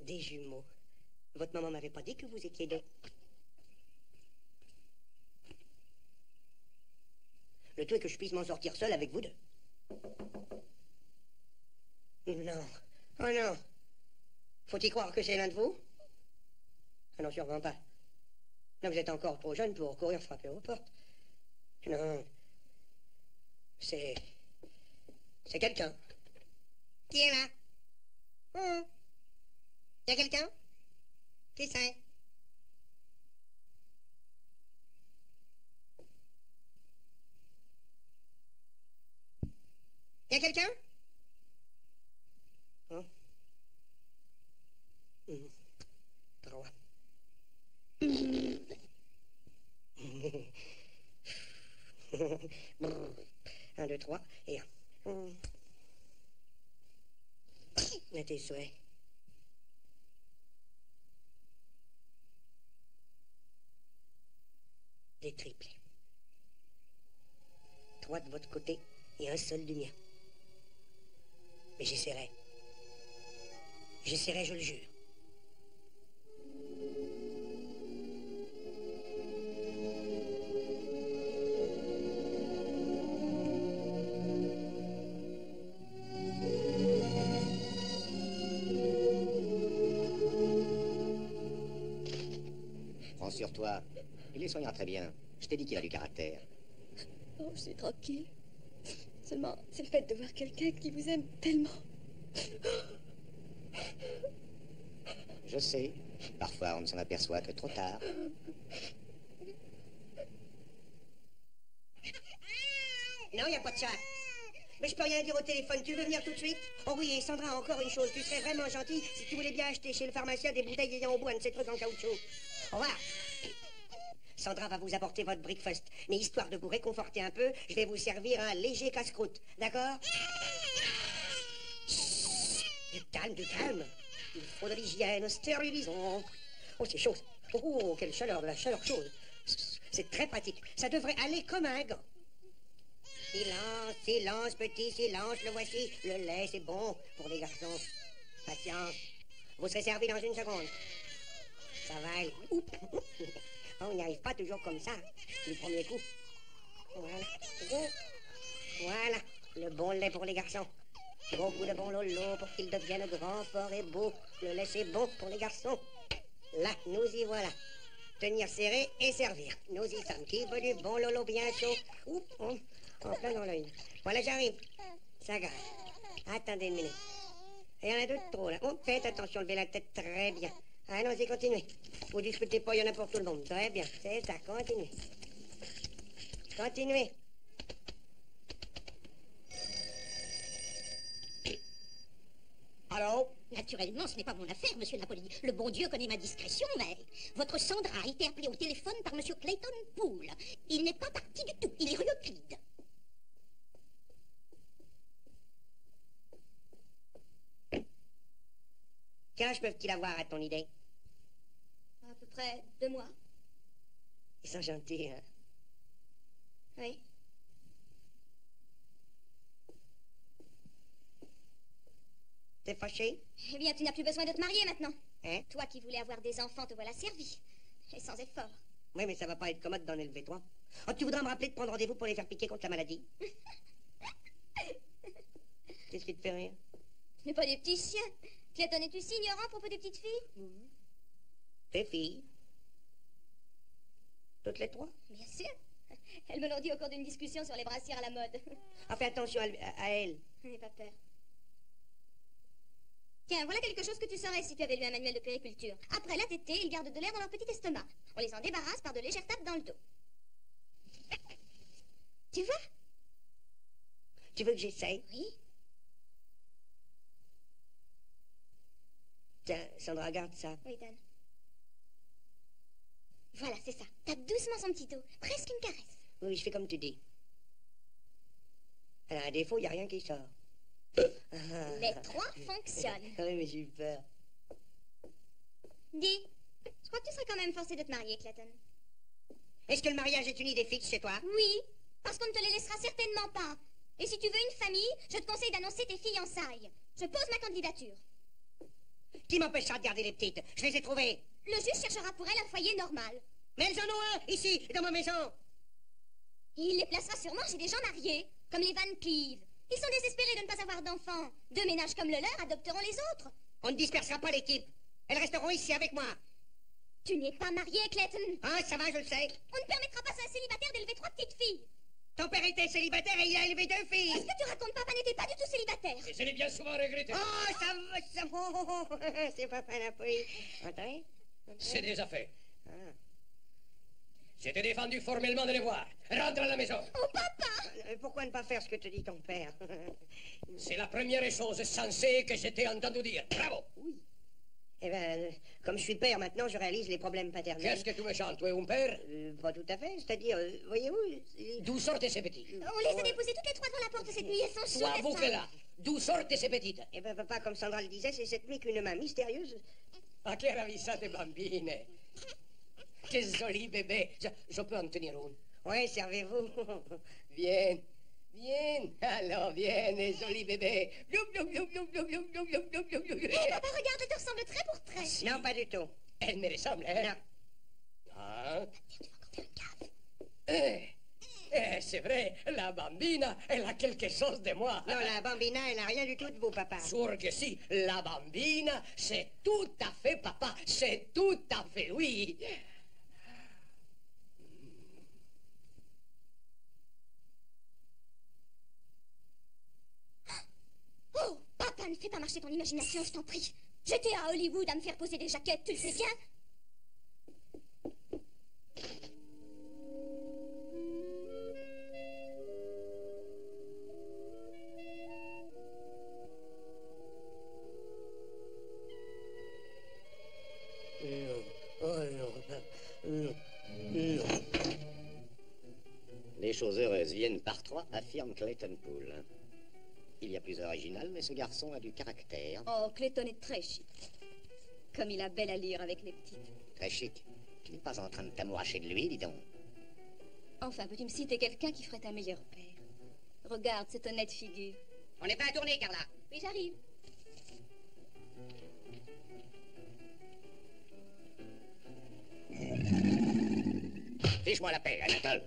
Des jumeaux. Votre maman m'avait pas dit que vous étiez deux. Le tout est que je puisse m'en sortir seul avec vous deux. Non. Oh non. Faut-il croire que c'est l'un de vous? Ah non, sûrement pas. Non, vous êtes encore trop jeune pour courir frapper aux portes. Non. C'est quelqu'un. Qui est là? Y a quelqu'un? Qui c'est? Y a quelqu'un? Oh. 3. 1, 2, 3 et 1. À tes souhaits. Des triplés. 3 de votre côté et un seul du mien. Mais j'essaierai. J'essaierai, je le jure. Prends sur toi. Il les soignera très bien. Je t'ai dit qu'il a du caractère. Oh, je suis tranquille. Seulement, c'est le fait de voir quelqu'un qui vous aime tellement. Je sais. Parfois, on ne s'en aperçoit que trop tard. Non, il n'y a pas de ça. Mais je peux rien dire au téléphone. Tu veux venir tout de suite? Oh oui, et Sandra, encore une chose. Tu serais vraiment gentil si tu voulais bien acheter chez le pharmacien des bouteilles ayant au bois de ces trucs en caoutchouc. Au revoir. Sandra va vous apporter votre breakfast. Mais histoire de vous réconforter un peu, je vais vous servir un léger casse-croûte. D'accord? Du calme, du calme. Il faut de l'hygiène, stérilisons. Oh, c'est chaud. Oh, quelle chaleur, de la chaleur chaude. C'est très pratique. Ça devrait aller comme un gant. Silence, silence, petit silence, le voici. Le lait, c'est bon pour les garçons. Patience. Vous serez servi dans une seconde. Ça va aller. Oups. On n'y arrive pas toujours comme ça, du premier coup. Voilà. Voilà. Le bon lait pour les garçons. Beaucoup de bon lolo pour qu'ils deviennent grands, forts et beaux. Le lait, c'est bon pour les garçons. Là, nous y voilà. Tenir serré et servir. Nous y sommes. Qui veut du bon lolo bien chaud? Oups. En plein dans l'œil. Voilà, j'arrive. Ça gare. Attendez une minute. Il y en a deux de trop, là. Oh, faites attention, levez la tête très bien. Allons-y, continuez. Vous disputez pas, il y en a pour tout le monde. Très bien, c'est ça, continuez. Continuez. Allô? Naturellement, ce n'est pas mon affaire, monsieur Napoli. Le bon Dieu connaît ma discrétion, mais votre Sandra a été appelée au téléphone par monsieur Clayton Poole. Il n'est pas parti du tout. Il est rue Euclide. Quel âge peuvent-ils avoir, à ton idée? À peu près 2 mois. Ils sont gentils, hein? Oui. T'es fâché? Eh bien, tu n'as plus besoin de te marier maintenant. Hein? Toi qui voulais avoir des enfants, te voilà servi. Et sans effort. Oui, mais ça va pas être commode d'en élever 3. Oh, tu voudras me rappeler de prendre rendez-vous pour les faire piquer contre la maladie? Qu'est-ce qui te fait rire? Ce n'est pas des petits chiens. Clayton, es-tu si ignorant à propos des petites filles? Tes filles? Toutes les 3? Bien sûr. Elles me l'ont dit au cours d'une discussion sur les brassières à la mode. Ah, fais attention à elle. N'aie pas peur. Tiens, voilà quelque chose que tu saurais si tu avais lu un manuel de puériculture. Après la tétée, ils gardent de l'air dans leur petit estomac. On les en débarrasse par de légères tapes dans le dos. Tu vois? Tu veux que j'essaye? Oui. Tiens, Sandra, regarde ça. Oui, Dan. Voilà, c'est ça. Tape doucement son petit dos. Presque une caresse. Oui, je fais comme tu dis. Elle a un défaut, il n'y a rien qui sort. Les 3 fonctionnent. Oui, mais j'ai eu peur. Dis, je crois que tu serais quand même forcé de te marier, Clayton. Est-ce que le mariage est une idée fixe chez toi? Oui, parce qu'on ne te les laissera certainement pas. Et si tu veux une famille, je te conseille d'annoncer tes fiançailles. Je pose ma candidature. Qui m'empêchera de garder les petites? Je les ai trouvées. Le juge cherchera pour elles un foyer normal. Mais elles en ont un, ici, dans ma maison. Et il les placera sûrement chez des gens mariés, comme les Van Cleve. Ils sont désespérés de ne pas avoir d'enfants. 2 ménages comme le leur adopteront les autres. On ne dispersera pas l'équipe. Elles resteront ici avec moi. Tu n'es pas marié, Clayton. Ah, ça va, je le sais. On ne permettra pas à un célibataire d'élever 3 petites filles. Ton père était célibataire et il a élevé 2 filles. Est-ce que tu racontes, papa n'était pas du tout célibataire? Et je l'ai bien souvent regretté. Oh, ça va. C'est pas Napoli. Entrez. C'est déjà fait. Ah. Je t'ai défendu formellement de les voir. Rentre à la maison. Oh, papa! Pourquoi ne pas faire ce que te dit ton père? C'est la première chose sensée que je t'ai entendu dire. Bravo. Oui. Eh bien, comme je suis père maintenant, je réalise les problèmes paternels. Qu'est-ce que tu me chantes? Tu es un père? Pas tout à fait. C'est-à-dire, voyez-vous... D'où sortent ces petits? On les a déposés toutes les 3 devant la porte cette nuit. Elles sont Toi, chaudes. vous que là. D'où sortent ces petites? Eh bien, papa, comme Sandra le disait, c'est cette nuit qu'une main mystérieuse... Ah, che ravvisate bambine. Che joli bébé. Je peux en tenir une. Oui, servez-vous. Viens. Viens. Alors, viens, les jolis bébés. Hé, papa, regarde, elle te ressemble trait pour trait. Non, pas du tout. Elle me ressemble, hein? Non. Ah. C'est vrai, la bambina, elle a quelque chose de moi. Non, la bambina, elle n'a rien du tout de vous, papa. Sûr que si, la bambina, c'est tout à fait papa, c'est tout à fait oui. Oh, papa, ne fais pas marcher ton imagination, je t'en prie. J'étais à Hollywood à me faire poser des jaquettes, tu le sais bien. Non. Les choses heureuses viennent par trois, affirme Clayton Poole. Il y a plus original, mais ce garçon a du caractère. Oh, Clayton est très chic. Comme il a belle allure avec les petites. Très chic. Tu n'es pas en train de t'amouracher de lui, dis donc. Enfin, peux-tu me citer quelqu'un qui ferait un meilleur père? Regarde cette honnête figure. On n'est pas à tourner, Carla. Oui, j'arrive. Fiche-moi la paix, Anatole.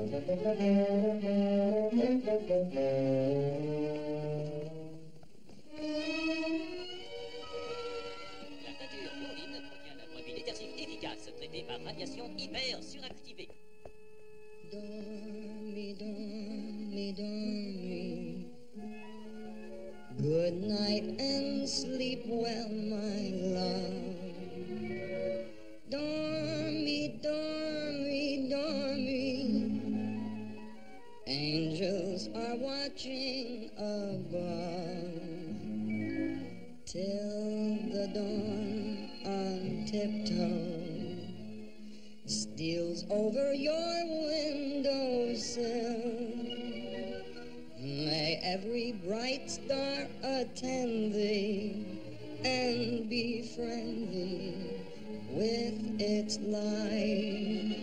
La teinture blondine contient un produit détersif efficace traité par radiation hyper suractivée. Dormi, dormi, dormi. Good night and sleep well, my love. Dormi, dormi, dormi. Angels are watching above till the dawn on tiptoe steals over your windowsill. May every bright star attend thee and befriend thee with its light.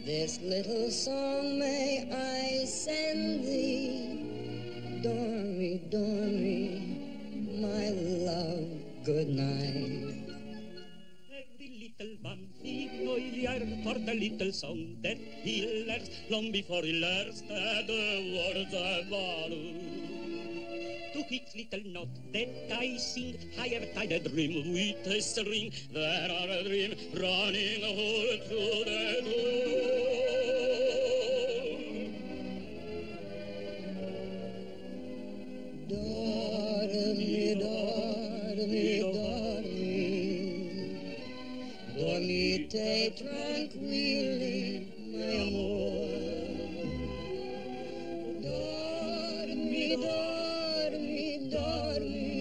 This little song may I send thee. Dormi, dormi, my love, good night. Every little bambino yearns for the little song that he learns long before he learns the words of value. To each little note that I sing, I have tied a dream with a string, that are a dream running all through the door. Dormi, dormi, dormi, dormite tranquilli, my amor. Dormi, dormi, dormi,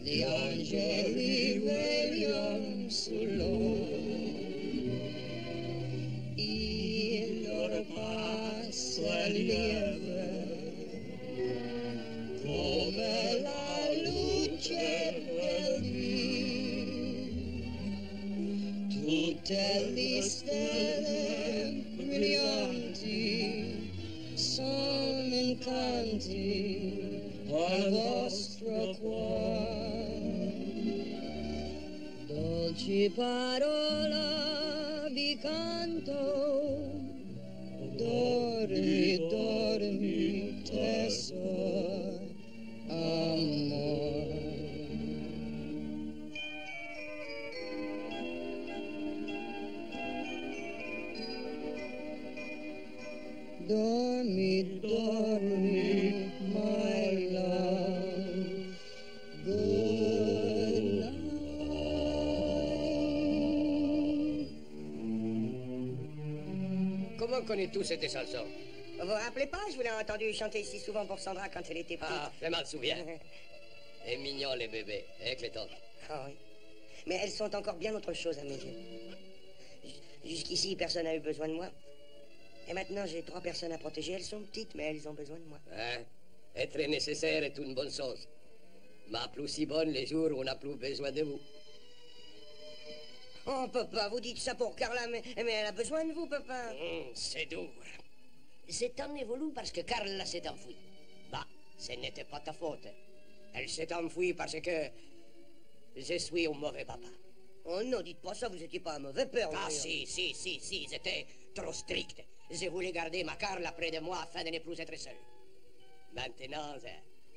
gli angeli vegliano sul loro, il loro passo è lieve come la luce del dì. Tutte le stelle brillanti sono incanti al vostro cuore. Dolci parola vi canto, dormi, dormi, tesoro, amor. Dormi, dormi, my love, good night. Comment connais-tu cette chanson? Vous vous rappelez pas, je vous l'ai entendu chanter si souvent pour Sandra quand elle était petite. Ah, je m'en souviens. Et mignons les bébés, hein, Clayton? Ah oui. Mais elles sont encore bien autre chose à mes yeux. Jusqu'ici, personne n'a eu besoin de moi. Et maintenant, j'ai 3 personnes à protéger. Elles sont petites, mais elles ont besoin de moi. Hein? Être nécessaire est une bonne chose. Mais plus si bonne les jours où on n'a plus besoin de vous. Oh, papa, vous dites ça pour Carla, mais elle a besoin de vous, papa. C'est dur. C'est en évolué parce que Carla s'est enfuie. Bah, ce n'était pas ta faute. Elle s'est enfuie parce que je suis un mauvais papa. Oh non, dites pas ça, vous étiez pas un mauvais père. Ah voyons. si, j'étais trop strict. Je voulais garder ma Carla près de moi afin de ne plus être seul. Maintenant,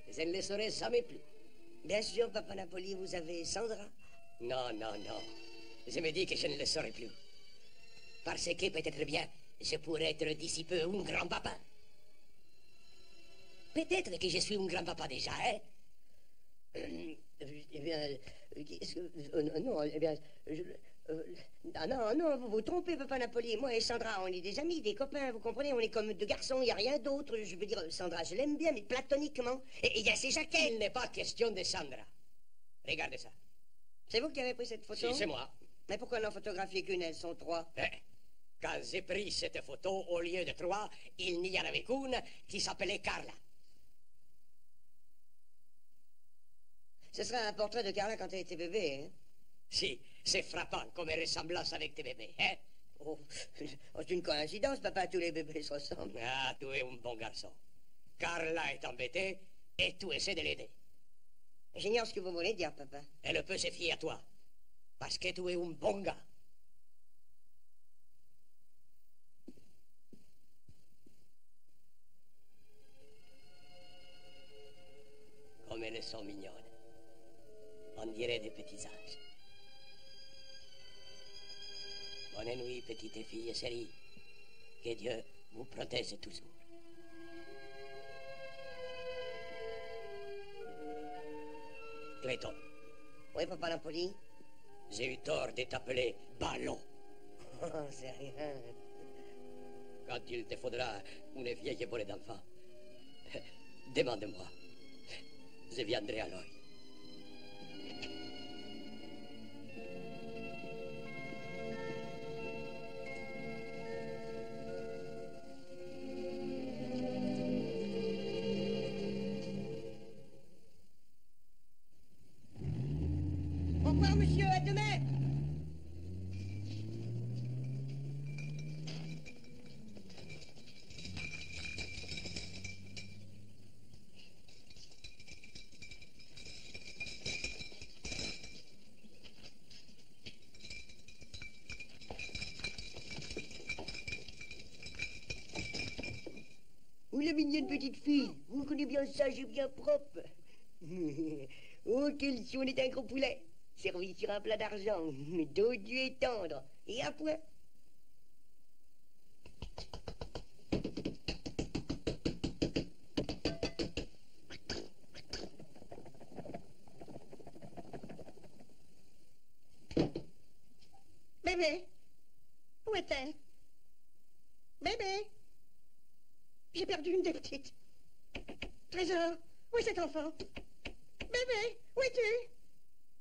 je ne le serai jamais plus. Bien sûr, papa Napoli, vous avez Sandra. Non. Je me dis que je ne le serai plus. Parce que peut-être bien, je pourrais être d'ici peu un grand-papa. Peut-être que je suis un grand-papa déjà, hein? Eh bien, non, eh bien, non, vous vous trompez, papa Napoli. Moi et Sandra, on est des amis, des copains, vous comprenez? On est comme 2 garçons, il n'y a rien d'autre. Je veux dire, Sandra, je l'aime bien, mais platoniquement. Et il y a ces jaquettes. Il n'est pas question de Sandra. Regardez ça. C'est vous qui avez pris cette photo? Si, c'est moi. Mais pourquoi n'en photographier qu'une? Elles sont 3. Quand j'ai pris cette photo, au lieu de 3, il n'y en avait qu'une qui s'appelait Carla. Ce sera un portrait de Carla quand elle était bébé, hein? Si, c'est frappant comme ressemblance avec tes bébés, hein? Oh, c'est une coïncidence, papa, tous les bébés se ressemblent. Ah, tu es un bon garçon. Carla est embêtée et tu essaies de l'aider. J'ignore ce que vous voulez dire, papa. Elle peut se fier à toi, parce que tu es un bon gars. Comme elles sont mignonnes. On dirait des petits anges. Bonne nuit, petite fille chérie. Que Dieu vous protège toujours. Clayton. Oui, papa Napoli? J'ai eu tort de t'appeler Ballon. Oh, c'est rien. Quand il te faudra une vieille volée d'enfant, demande-moi. Je viendrai à l'œil. Au revoir, monsieur, à demain. Vous la mignonne petite fille. Vous connaissez bien sage et bien propre. Oh, quel si on est un gros poulet. Servi sur un plat d'argent, dodu et tendre. Et à point. Bébé, où est-elle? Bébé, j'ai perdu une des petites. Trésor, où est cet enfant? Bébé, où es-tu?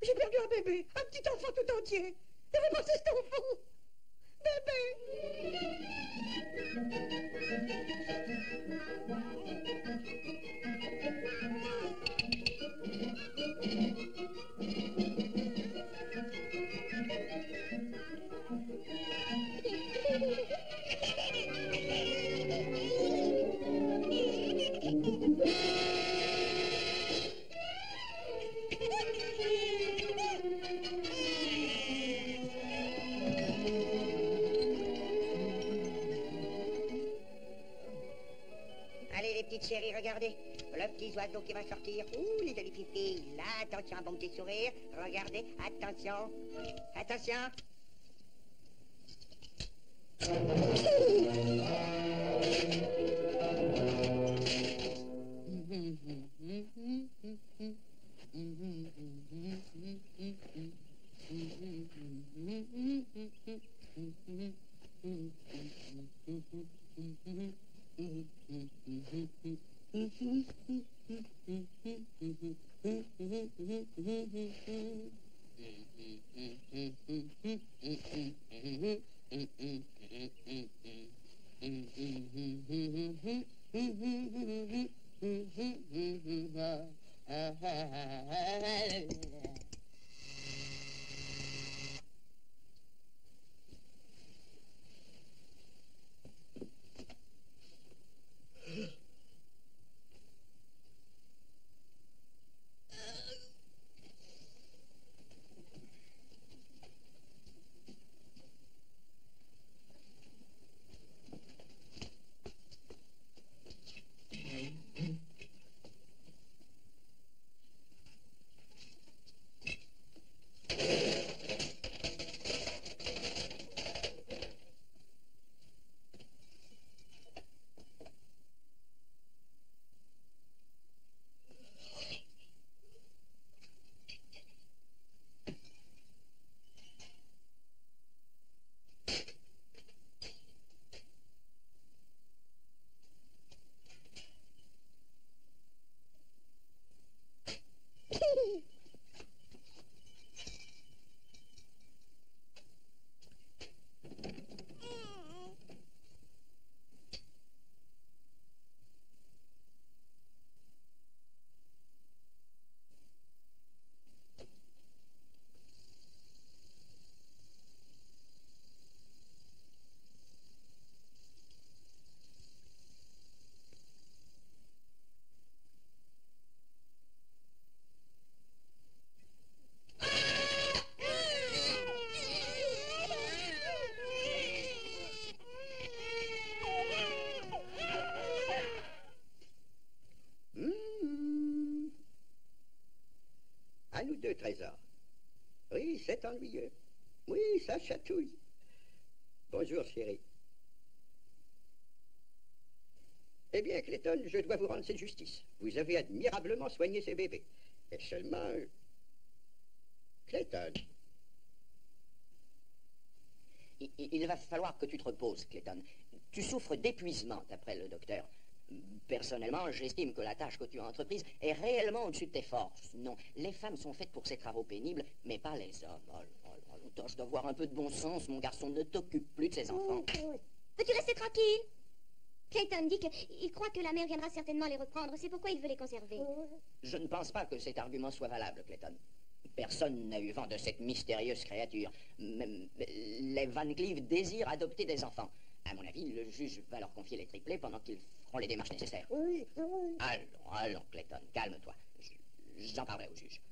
J'ai perdu un bébé, un petit enfant tout entier. Je vais passer cet enfant. Allez, les petites chéries, regardez. Le petit oiseau qui va sortir. Ouh, les jolies filles. Là, attention, un bon petit sourire. Regardez, attention. Attention. À nous deux, Trésor. Oui, c'est ennuyeux. Oui, ça chatouille. Bonjour, chérie. Eh bien, Clayton, je dois vous rendre cette justice. Vous avez admirablement soigné ces bébés. Et seulement... Clayton. Il va falloir que tu te reposes, Clayton. Tu souffres d'épuisement, d'après le docteur. Personnellement, j'estime que la tâche que tu as entreprise est réellement au-dessus de tes forces. Non, les femmes sont faites pour ces travaux pénibles, mais pas les hommes. Oh, tâche d'avoir un peu de bon sens, mon garçon. Ne t'occupe plus de ses enfants. Peux-tu rester tranquille? Clayton dit qu'il croit que la mère viendra certainement les reprendre. C'est pourquoi il veut les conserver. Je ne pense pas que cet argument soit valable, Clayton. Personne n'a eu vent de cette mystérieuse créature. Même les Van Cleef désirent adopter des enfants. À mon avis, le juge va leur confier les triplés pendant qu'ils feront les démarches nécessaires. Allons, Clayton, calme-toi. J'en parlerai au juge.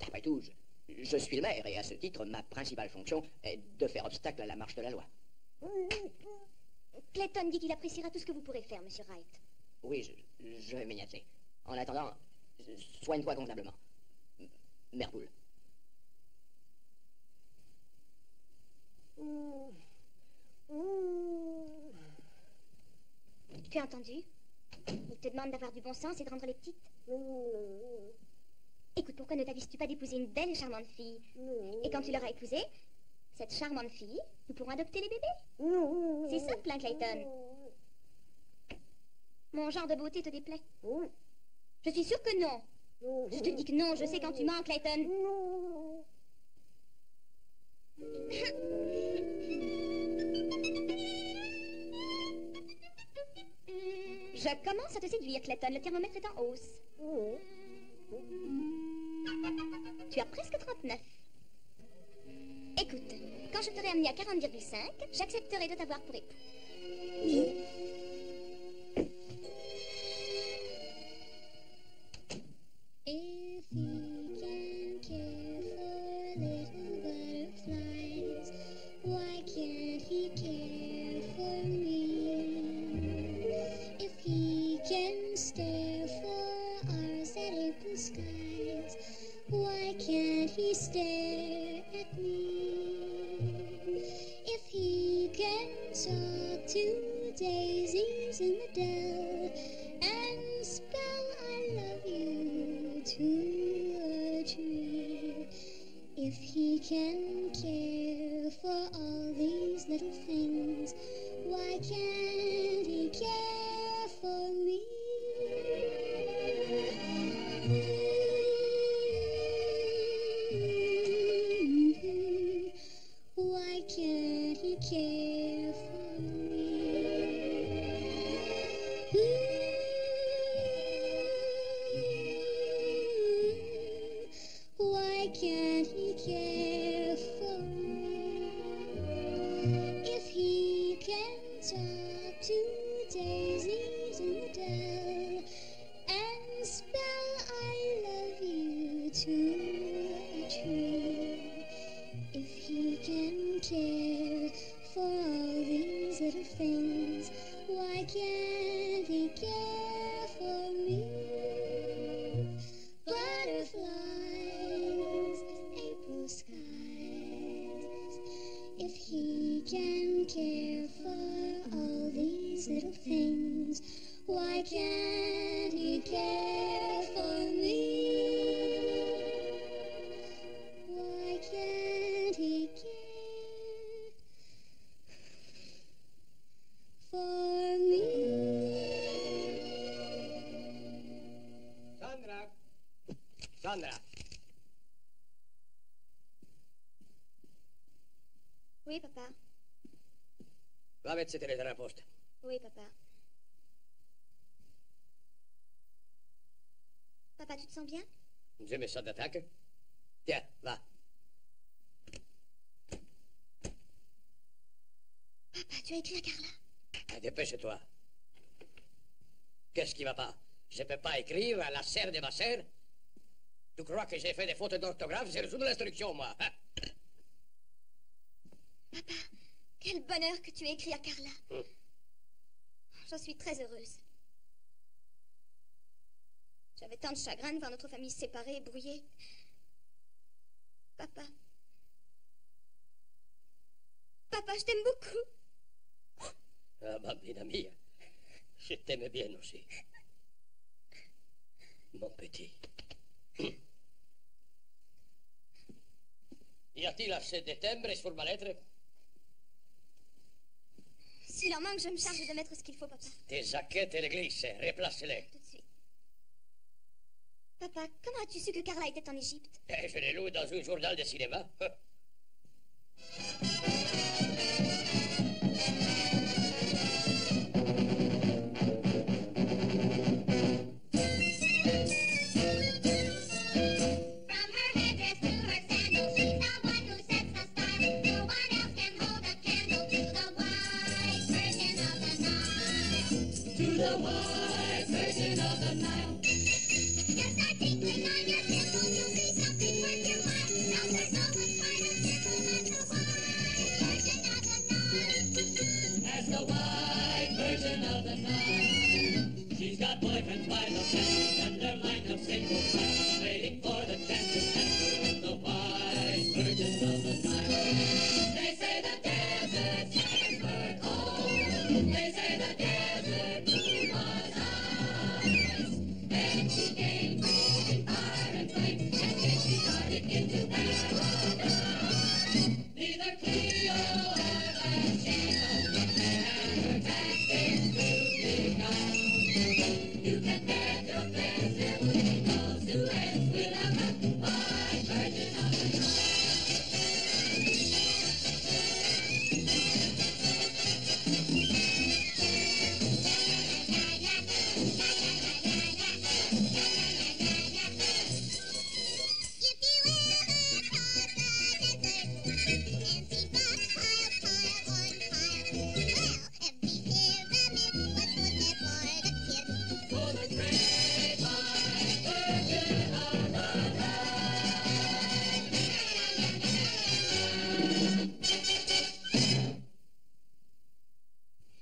Après tout, je suis le maire et à ce titre, ma principale fonction est de faire obstacle à la marche de la loi. Clayton dit qu'il appréciera tout ce que vous pourrez faire, Monsieur Wright. Oui, je vais m'y atteler. En attendant, soigne-toi convenablement. Merpoule. Tu as entendu? Il te demande d'avoir du bon sens et de rendre les petites. Écoute, pourquoi ne t'avises-tu pas d'épouser une belle et charmante fille? Et quand tu l'auras épousée, cette charmante fille, nous pourrons adopter les bébés. C'est simple, hein, Clayton? Mon genre de beauté te déplaît? Je suis sûre que non. Je te dis que non, je sais quand tu mens, Clayton. Je commence à te séduire, Clayton. Le thermomètre est en hausse. Tu as presque 39. Écoute, quand je t'aurai amené à 40,5, j'accepterai de t'avoir pour époux. If he can care for little butterflies, why can't he care for me? If he can stare for hours at April skies, why can't he stare at me? If he can talk to daisies in the dell and spell I love you to a tree, if he can care for all these little things, why can't he care for me? Why can't he care for me? up 2 daisies in the dell and spell I love you to a tree. If he can care for all these little things, why can't he care for me? Butterflies, April skies. If he can care for all these little things, why can't he care for me? Why can't he care for me? Sandra! Sandra! Oui, papa. Va mettre cette lettre à la poste. Oui, papa. Papa, tu te sens bien? J'ai mes sortes d'attaque. Tiens, va. Papa, tu as écrit à Carla? Ah, dépêche-toi. Qu'est-ce qui va pas? Je peux pas écrire à la sœur de ma sœur? Tu crois que j'ai fait des fautes d'orthographe? J'ai reçu de l'instruction, moi. Hein? Papa, quel bonheur que tu aies écrit à Carla. J'en suis très heureuse. J'avais tant de chagrin de voir notre famille séparée et brouillée. Papa. Papa, je t'aime beaucoup. Ah, bambina mia, je t'aime bien aussi. Mon petit. Y a-t-il assez de timbres sur ma lettre? S'il en manque, je me charge de mettre ce qu'il faut, papa. Tes jaquettes et les glisses, replace-les. Tout de suite. Papa, comment as-tu su que Carla était en Égypte? Je les loue dans un journal de cinéma. She's got boyfriends by the past and their line of single fast, waiting for the chance to enter the white virgin of the Nile. They say the desert sands were cold. They say the desert moon was ice. And she came in fire and flame, and then she started into paradise. Neither Cleo or Bathsheba had her tactics to beguile. You can bet your friends there will be no Suez without the white virgin of the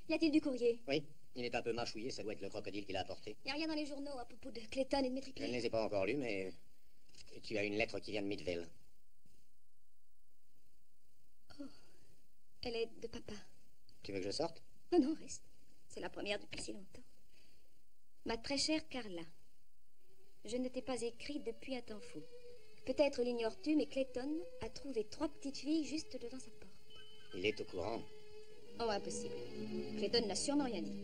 Y a-t-il du courrier? Oui, il est un peu mâchouillé, ça doit être le crocodile qui l'a apporté. Y a rien dans les journaux à propos de Clayton et de Métriplé? Je ne les ai pas encore lus, mais tu as une lettre qui vient de Midville. Oh, elle est de papa. Tu veux que je sorte? Non, non, reste. C'est la première depuis si longtemps. Ma très chère Carla, je ne t'ai pas écrit depuis un temps fou. Peut-être l'ignores-tu, mais Clayton a trouvé 3 petites filles juste devant sa porte. Il est au courant. Oh, impossible. Clayton n'a sûrement rien dit.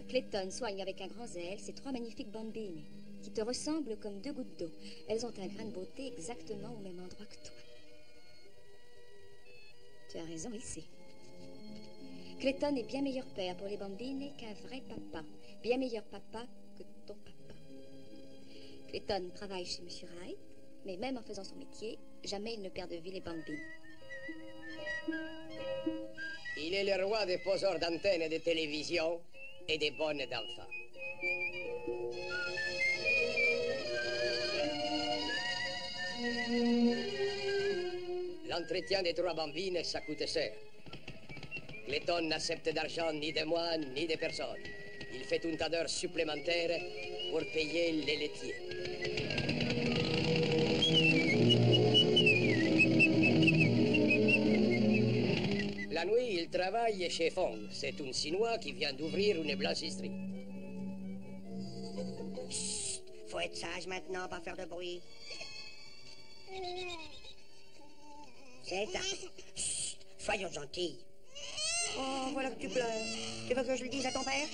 Clayton soigne avec un grand zèle ces 3 magnifiques bambines qui te ressemblent comme 2 gouttes d'eau. Elles ont un grain de beauté exactement au même endroit que toi. Tu as raison, il sait. Clayton est bien meilleur père pour les bambines qu'un vrai papa. Bien meilleur papa que ton papa. Clayton travaille chez M. Wright, mais même en faisant son métier, jamais il ne perd de vue les bambines. Il est le roi des poseurs d'antennes et de télévision et des bonnes d'enfants. L'entretien des 3 bambines, ça coûte cher. Clayton n'accepte d'argent ni de moi, ni de personne. Il fait un tas d'heures supplémentaires pour payer les laitiers. La nuit, il travaille chez Fong. C'est un Chinois qui vient d'ouvrir une blanchisserie. Chut, faut être sage maintenant, pas faire de bruit. C'est ça. Chut, soyons gentils. Oh, voilà que tu pleures. Tu veux que je le dise à ton père?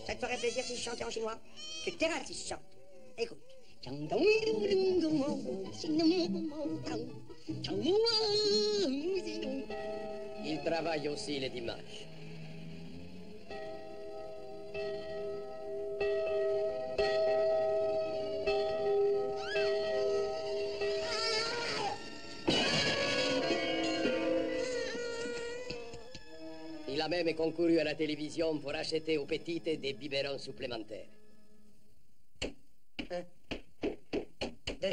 Ça te ferait plaisir si je chantais en chinois? Tu te tairas si je chante. Écoute. Il travaille aussi les dimanches. Il a même concouru à la télévision pour acheter aux petites des biberons supplémentaires. 1, 2.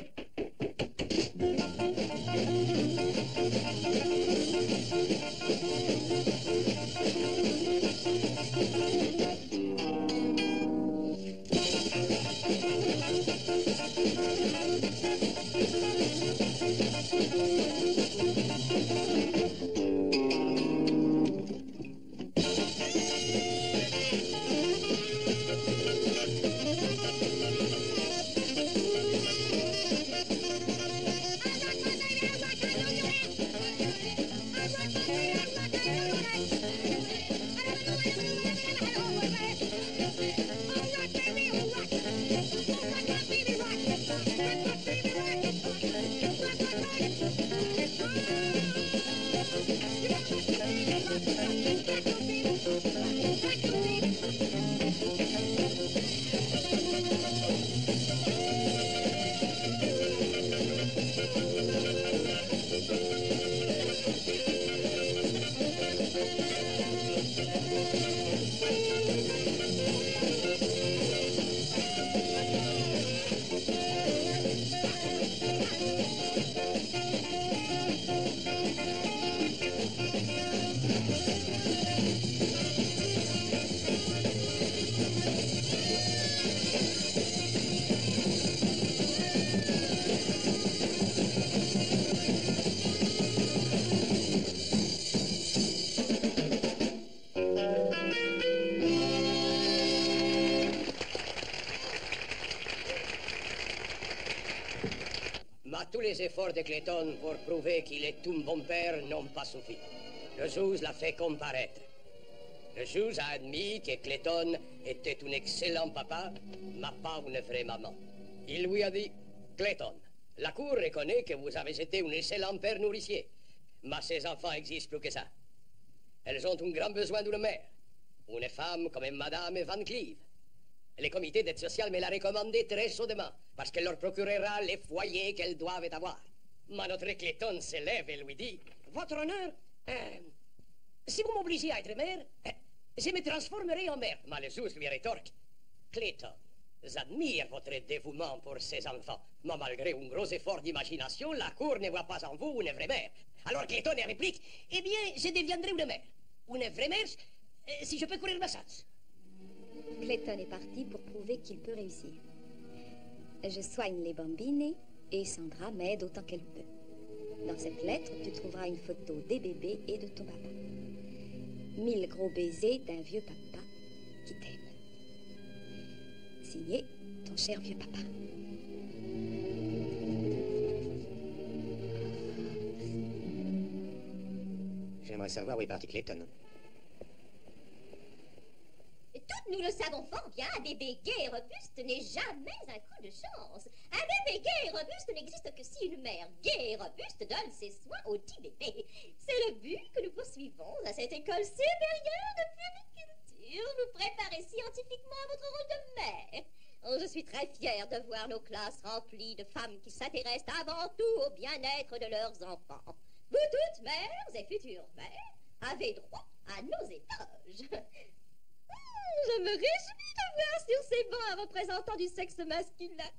Tous les efforts de Clayton pour prouver qu'il est un bon père n'ont pas suffi. Le juge l'a fait comparaître. Le juge a admis que Clayton était un excellent papa, mais pas une vraie maman. Il lui a dit, Clayton, la cour reconnaît que vous avez été un excellent père nourricier, mais ces enfants existent plus que ça. Elles ont un grand besoin d'une mère, une femme comme Madame Van Cleave. Le comité d'aide sociale me l'a recommandé très chaudement, parce qu'elle leur procurera les foyers qu'elles doivent avoir. Mais notre Clayton se lève et lui dit, Votre honneur, si vous m'obligez à être mère, je me transformerai en mère. Mais le juge lui rétorque, Clayton, j'admire votre dévouement pour ces enfants, mais malgré un gros effort d'imagination, la cour ne voit pas en vous une vraie mère. Alors Clayton réplique, eh bien, je deviendrai une mère. Une vraie mère, si je peux courir ma chance. Clayton est parti pour prouver qu'il peut réussir. Je soigne les bambines et Sandra m'aide autant qu'elle peut. Dans cette lettre, tu trouveras une photo des bébés et de ton papa. 1000 gros baisers d'un vieux papa qui t'aime. Signé, ton cher vieux papa. J'aimerais savoir où est parti Clayton. Toutes nous le savons fort bien, un bébé gai et robuste n'est jamais un coup de chance. Un bébé gai et robuste n'existe que si une mère gaie et robuste donne ses soins au dit bébé. C'est le but que nous poursuivons à cette école supérieure de puériculture. Vous préparez scientifiquement à votre rôle de mère. Oh, je suis très fière de voir nos classes remplies de femmes qui s'intéressent avant tout au bien-être de leurs enfants. vous toutes mères et futures mères avez droit à nos éloges. Je me réjouis de voir sur ces bancs un représentant du sexe masculin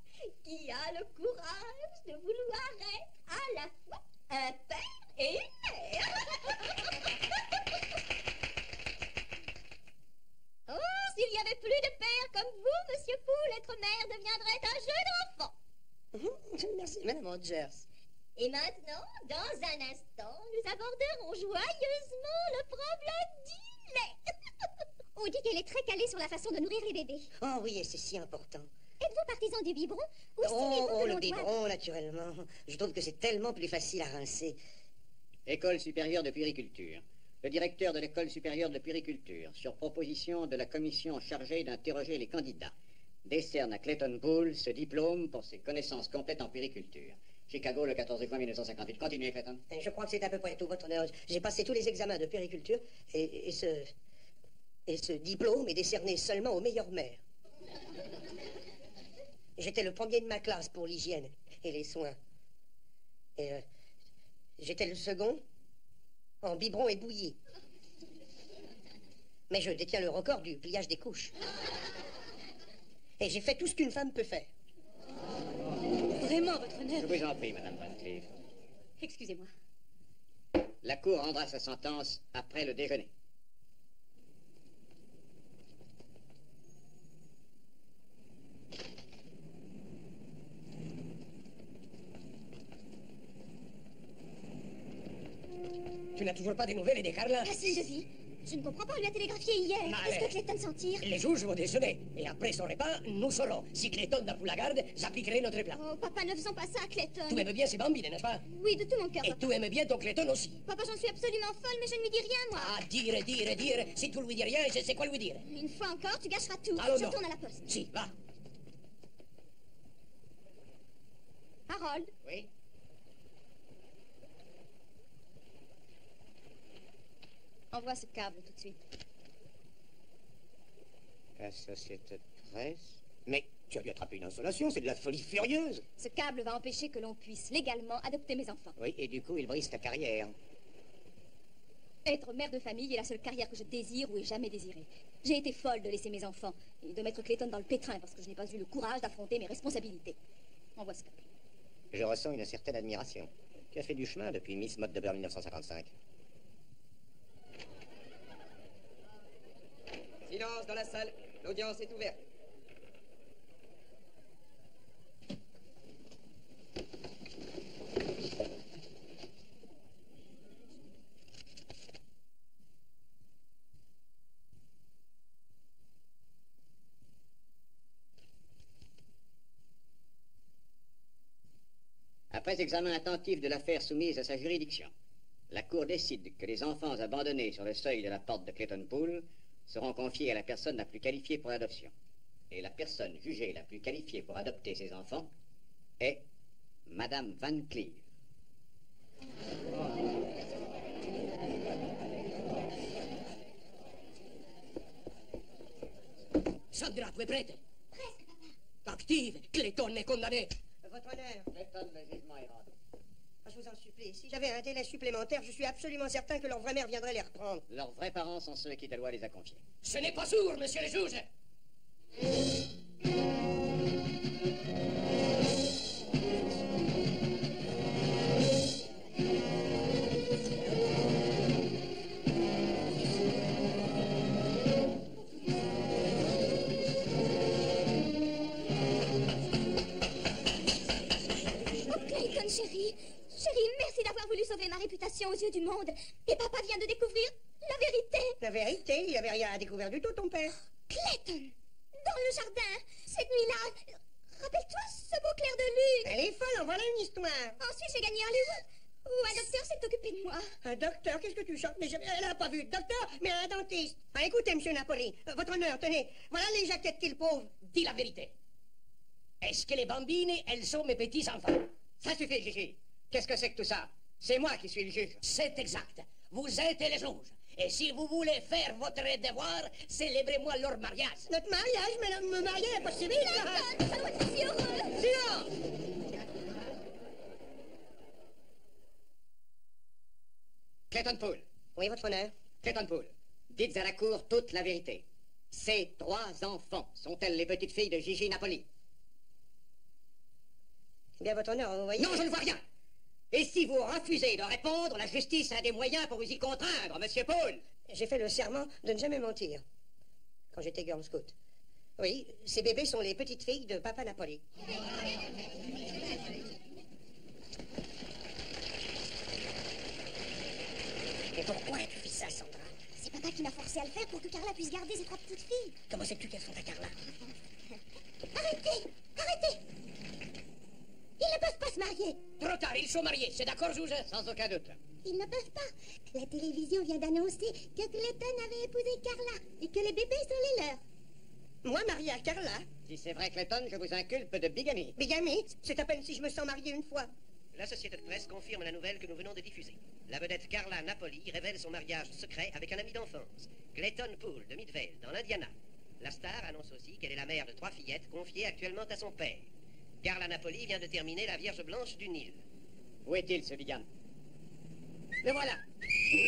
qui a le courage de vouloir être à la fois un père et une mère. Oh, s'il y avait plus de pères comme vous, Monsieur Poole, être mère deviendrait un jeu d'enfant. Merci, Madame Rogers. Et maintenant, dans un instant, nous aborderons joyeusement le problème du lait. On dit qu'elle est très calée sur la façon de nourrir les bébés. Oh oui, et c'est si important. Êtes-vous partisan du biberon ou Oh, estimez-vous que le l'on biberon, doit... naturellement. Je trouve que c'est tellement plus facile à rincer. École supérieure de puériculture. Le directeur de l'école supérieure de puériculture, sur proposition de la commission chargée d'interroger les candidats, décerne à Clayton Poole ce diplôme pour ses connaissances complètes en puériculture. Chicago, le 14 juin 1958. Continuez, Clayton. Je crois que c'est à peu près tout, votre honneur. J'ai passé tous les examens de puériculture et ce diplôme est décerné seulement aux meilleures mères. J'étais le premier de ma classe pour l'hygiène et les soins. Et j'étais le second en biberon et bouillie. Mais je détiens le record du pliage des couches. Et j'ai fait tout ce qu'une femme peut faire. Vraiment, votre honneur. Je vous en prie, Madame Van Cleef. Excusez-moi. La Cour rendra sa sentence après le déjeuner. Tu n'as toujours pas des nouvelles de Carla? Ah si, je vis. Je ne comprends pas, on lui a télégraphié hier. Qu'est-ce que Clayton s'en tire? Les juges vont déjeuner. Et après son repas, nous saurons. Si Clayton n'a plus la garde, j'appliquerai notre plan. Oh, papa, ne faisons pas ça, Clayton. Tu aimes bien ces bambines, n'est-ce pas? Oui, de tout mon cœur, Et papa. tu aimes bien ton Clayton aussi. Papa, j'en suis absolument folle, mais je ne lui dis rien, moi. Ah, dire. Si tu lui dis rien, je sais quoi lui dire. Une fois encore, tu gâcheras tout. Allons, Je non. retourne à la poste. Si, va. Harold. Oui? Envoie ce câble tout de suite. La société de presse? Mais tu as dû attraper une insolation, c'est de la folie furieuse. Ce câble va empêcher que l'on puisse légalement adopter mes enfants. Oui, et du coup, il brise ta carrière. Être mère de famille est la seule carrière que je désire ou ai jamais désirée. J'ai été folle de laisser mes enfants et de mettre Clayton dans le pétrin parce que je n'ai pas eu le courage d'affronter mes responsabilités. Envoie ce câble. Je ressens une certaine admiration. Tu as fait du chemin depuis Miss Mode de Beurre 1955. Silence dans la salle. L'audience est ouverte. Après examen attentif de l'affaire soumise à sa juridiction, la Cour décide que les enfants abandonnés sur le seuil de la porte de Clayton Poole seront confiés à la personne la plus qualifiée pour l'adoption. Et la personne jugée la plus qualifiée pour adopter ces enfants est Madame Van Cleef. Sandra, tu es prête? Presque, papa. Active. Clayton est condamné. Votre honneur. Clayton, le jugement est rendu. Ah, je vous en supplie, si j'avais un délai supplémentaire, je suis absolument certain que leur vraie mère viendrait les reprendre. Leurs vrais parents sont ceux qui la loi les a confiés. Ce n'est pas sûr, monsieur le juge. Clayton, chérie. Chérie, merci d'avoir voulu sauver ma réputation aux yeux du monde. Et papa vient de découvrir la vérité. La vérité, il n'y avait rien à découvrir du tout, ton père. Clayton, dans le jardin, cette nuit-là, rappelle-toi ce beau clair de lune. Elle est folle, en voilà une histoire. Ensuite, j'ai gagné Hollywood, où un docteur s'est occupé de moi. Un docteur, qu'est-ce que tu chantes? Mais elle n'a pas vu de docteur, mais un dentiste. Ah, écoutez, monsieur Napoli, votre honneur, tenez, voilà les jaquettes qu'il pauvre. Dis la vérité. Est-ce que les bambines, elles sont mes petits-enfants? Ça suffit, Gigi. Qu'est-ce que c'est que tout ça? C'est moi qui suis le juge. C'est exact. Vous êtes les juges. Et si vous voulez faire votre devoir, célébrez-moi leur mariage. Notre mariage, mais me marier n'est pas si vite. Clayton, ça doit être si heureux. Silence! Clayton Poole. Oui, votre honneur. Clayton Poole, dites à la cour toute la vérité. Ces 3 enfants sont-elles les petites filles de Gigi Napoli? Eh bien, votre honneur, vous voyez... Non, je ne vois rien. Et si vous refusez de répondre, la justice a des moyens pour vous y contraindre, monsieur Poole. J'ai fait le serment de ne jamais mentir. Quand j'étais Girl Scout. Oui, ces bébés sont les petites filles de Papa Napoli. Mais pourquoi as-tu fait ça, Sandra? C'est papa qui m'a forcé à le faire pour que Carla puisse garder ses 3 petites filles. Comment sais-tu qu'elles sont à Carla? Arrêtez! Arrêtez! Ils ne peuvent pas se marier. Trop tard, ils sont mariés, c'est d'accord, Jouge? Sans aucun doute. Ils ne peuvent pas. La télévision vient d'annoncer que Clayton avait épousé Carla et que les bébés sont les leurs. Moi, mariée à Carla? Si c'est vrai, Clayton, je vous inculpe de bigamie. Bigamie? C'est à peine si je me sens mariée une fois. La société de presse confirme la nouvelle que nous venons de diffuser. La vedette Carla Napoli révèle son mariage secret avec un ami d'enfance, Clayton Poole de Midvale, dans l'Indiana. La star annonce aussi qu'elle est la mère de 3 fillettes confiées actuellement à son père. Carla Napoli vient de terminer la Vierge Blanche du Nil. Où est-il, ce bigame? Le voilà.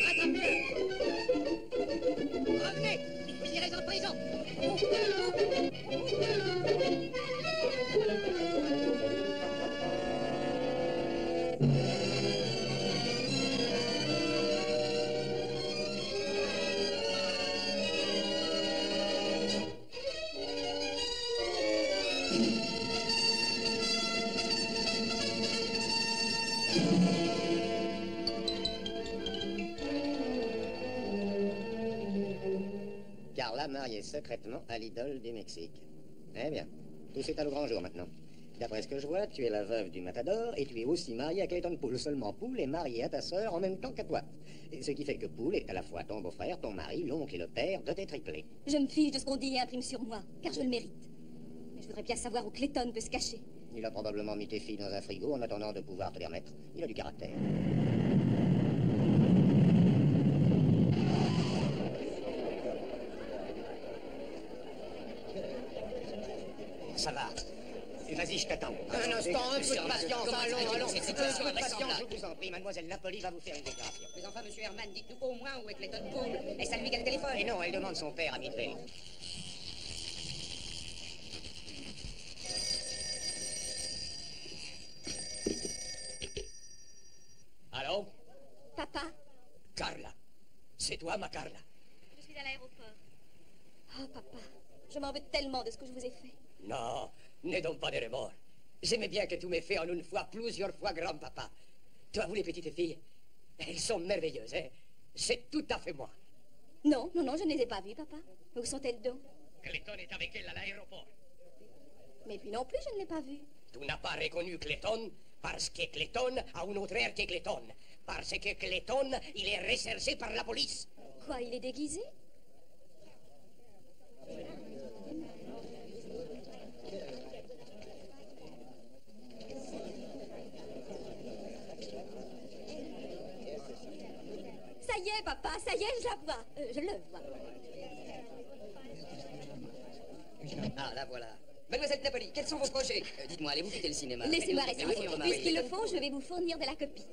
Rattrapez-le. Revenez, vous irez en prison. Carla mariée secrètement à l'idole du Mexique. Eh bien, tout c'est à le grand jour maintenant. D'après ce que je vois, tu es la veuve du Matador et tu es aussi mariée à Clayton Poole. Seulement Poole est marié à ta sœur en même temps qu'à toi. Et ce qui fait que Poole est à la fois ton beau-frère, ton mari, l'oncle et le père de tes triplés. Je me fiche de ce qu'on dit et imprime sur moi, car je le mérite. Mais je voudrais bien savoir où Clayton peut se cacher. Il a probablement mis tes filles dans un frigo en attendant de pouvoir te les remettre. Il a du caractère. Ça va. Vas-y, je t'attends. Un instant, un peu de patience. Allons. Un peu de patience, je vous en prie. Mademoiselle Napoli va vous faire une déclaration. Mais enfin, monsieur Herman, dites-nous au moins où est Clayton Poole. Est-ce à lui qu'elle téléphone? Et non, elle demande son père à Midvale. Allô? Papa? Carla. C'est toi, ma Carla? Je suis à l'aéroport. Oh, papa, je m'en veux tellement de ce que je vous ai fait. Non, n'aie donc pas de remords. J'aimais bien que tu m'aies fait en une fois, plusieurs fois, grand-papa. Tu as vu les petites filles? Elles sont merveilleuses, hein? C'est tout à fait moi. Non, je ne les ai pas vues, papa. Où sont-elles donc? Clayton est avec elle à l'aéroport. Mais puis non plus, je ne l'ai pas vue. Tu n'as pas reconnu Clayton parce que Clayton a un autre air que Clayton. Parce que Clayton, il est recherché par la police. Quoi, il est déguisé? Ça y est, papa, ça y est, je la vois. Je le vois. Ah, la voilà. Mademoiselle Napoli, quels sont vos projets? Dites-moi, allez-vous quitter le cinéma? Laissez-moi rester. Puisqu'ils le font, je vais vous fournir de la copie.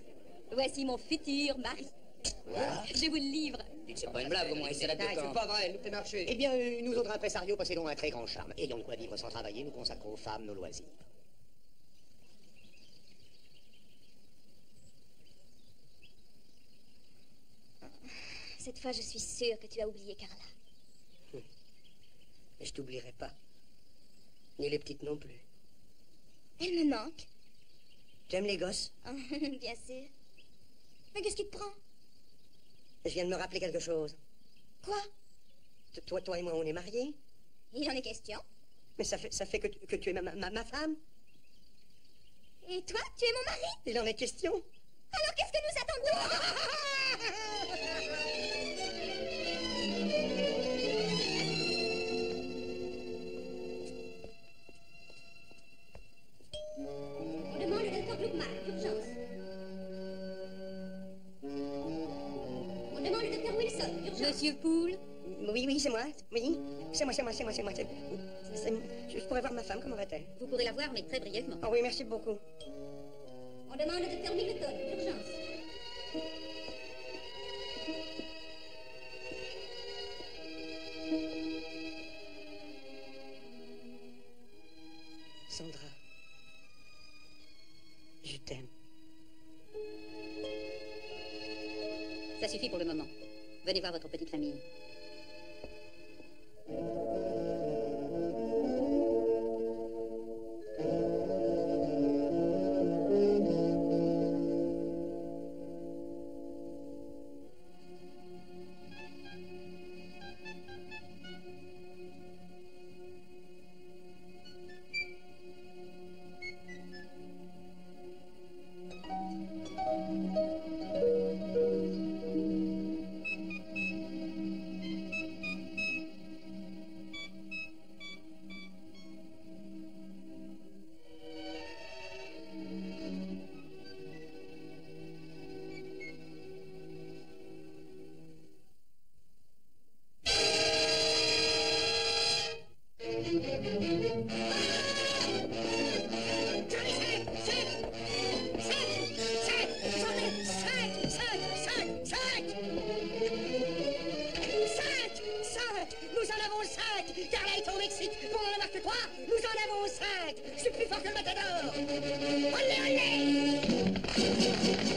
Voici mon futur mari. Je vous le livre. C'est pas une blague, au moins, c'est la C'est c'est pas vrai, nous fait marcher. Eh bien, nous autres impresarios possédons un très grand charme. Ayons de quoi vivre sans travailler, nous consacrons aux femmes nos loisirs. Cette fois, je suis sûre que tu as oublié Carla. Et je t'oublierai pas. Ni les petites non plus. Elle me manque. Tu aimes les gosses? Bien sûr. Mais qu'est-ce qui te prend? Je viens de me rappeler quelque chose. Quoi? Toi et moi, on est mariés? Il en est question. Mais ça fait que tu es ma femme? Et toi, tu es mon mari? Il en est question? Alors qu'est-ce que nous attendons? On demande le docteur Gluckman, urgence. On demande le docteur Wilson, urgence. Monsieur Poole? Oui, c'est moi. Oui, c'est moi. Je pourrais voir ma femme, comment va-t-elle? Vous pourrez la voir, mais très brièvement. Oh oui, merci beaucoup. On demande le docteur Middleton, urgence. Sandra. Je t'aime. Ça suffit pour le moment. Venez voir votre petite famille. Nous en avons 5. Carla est au Mexique. Pendant la marque 3, nous en avons 5. Je suis plus fort que le matador. Allez, allez.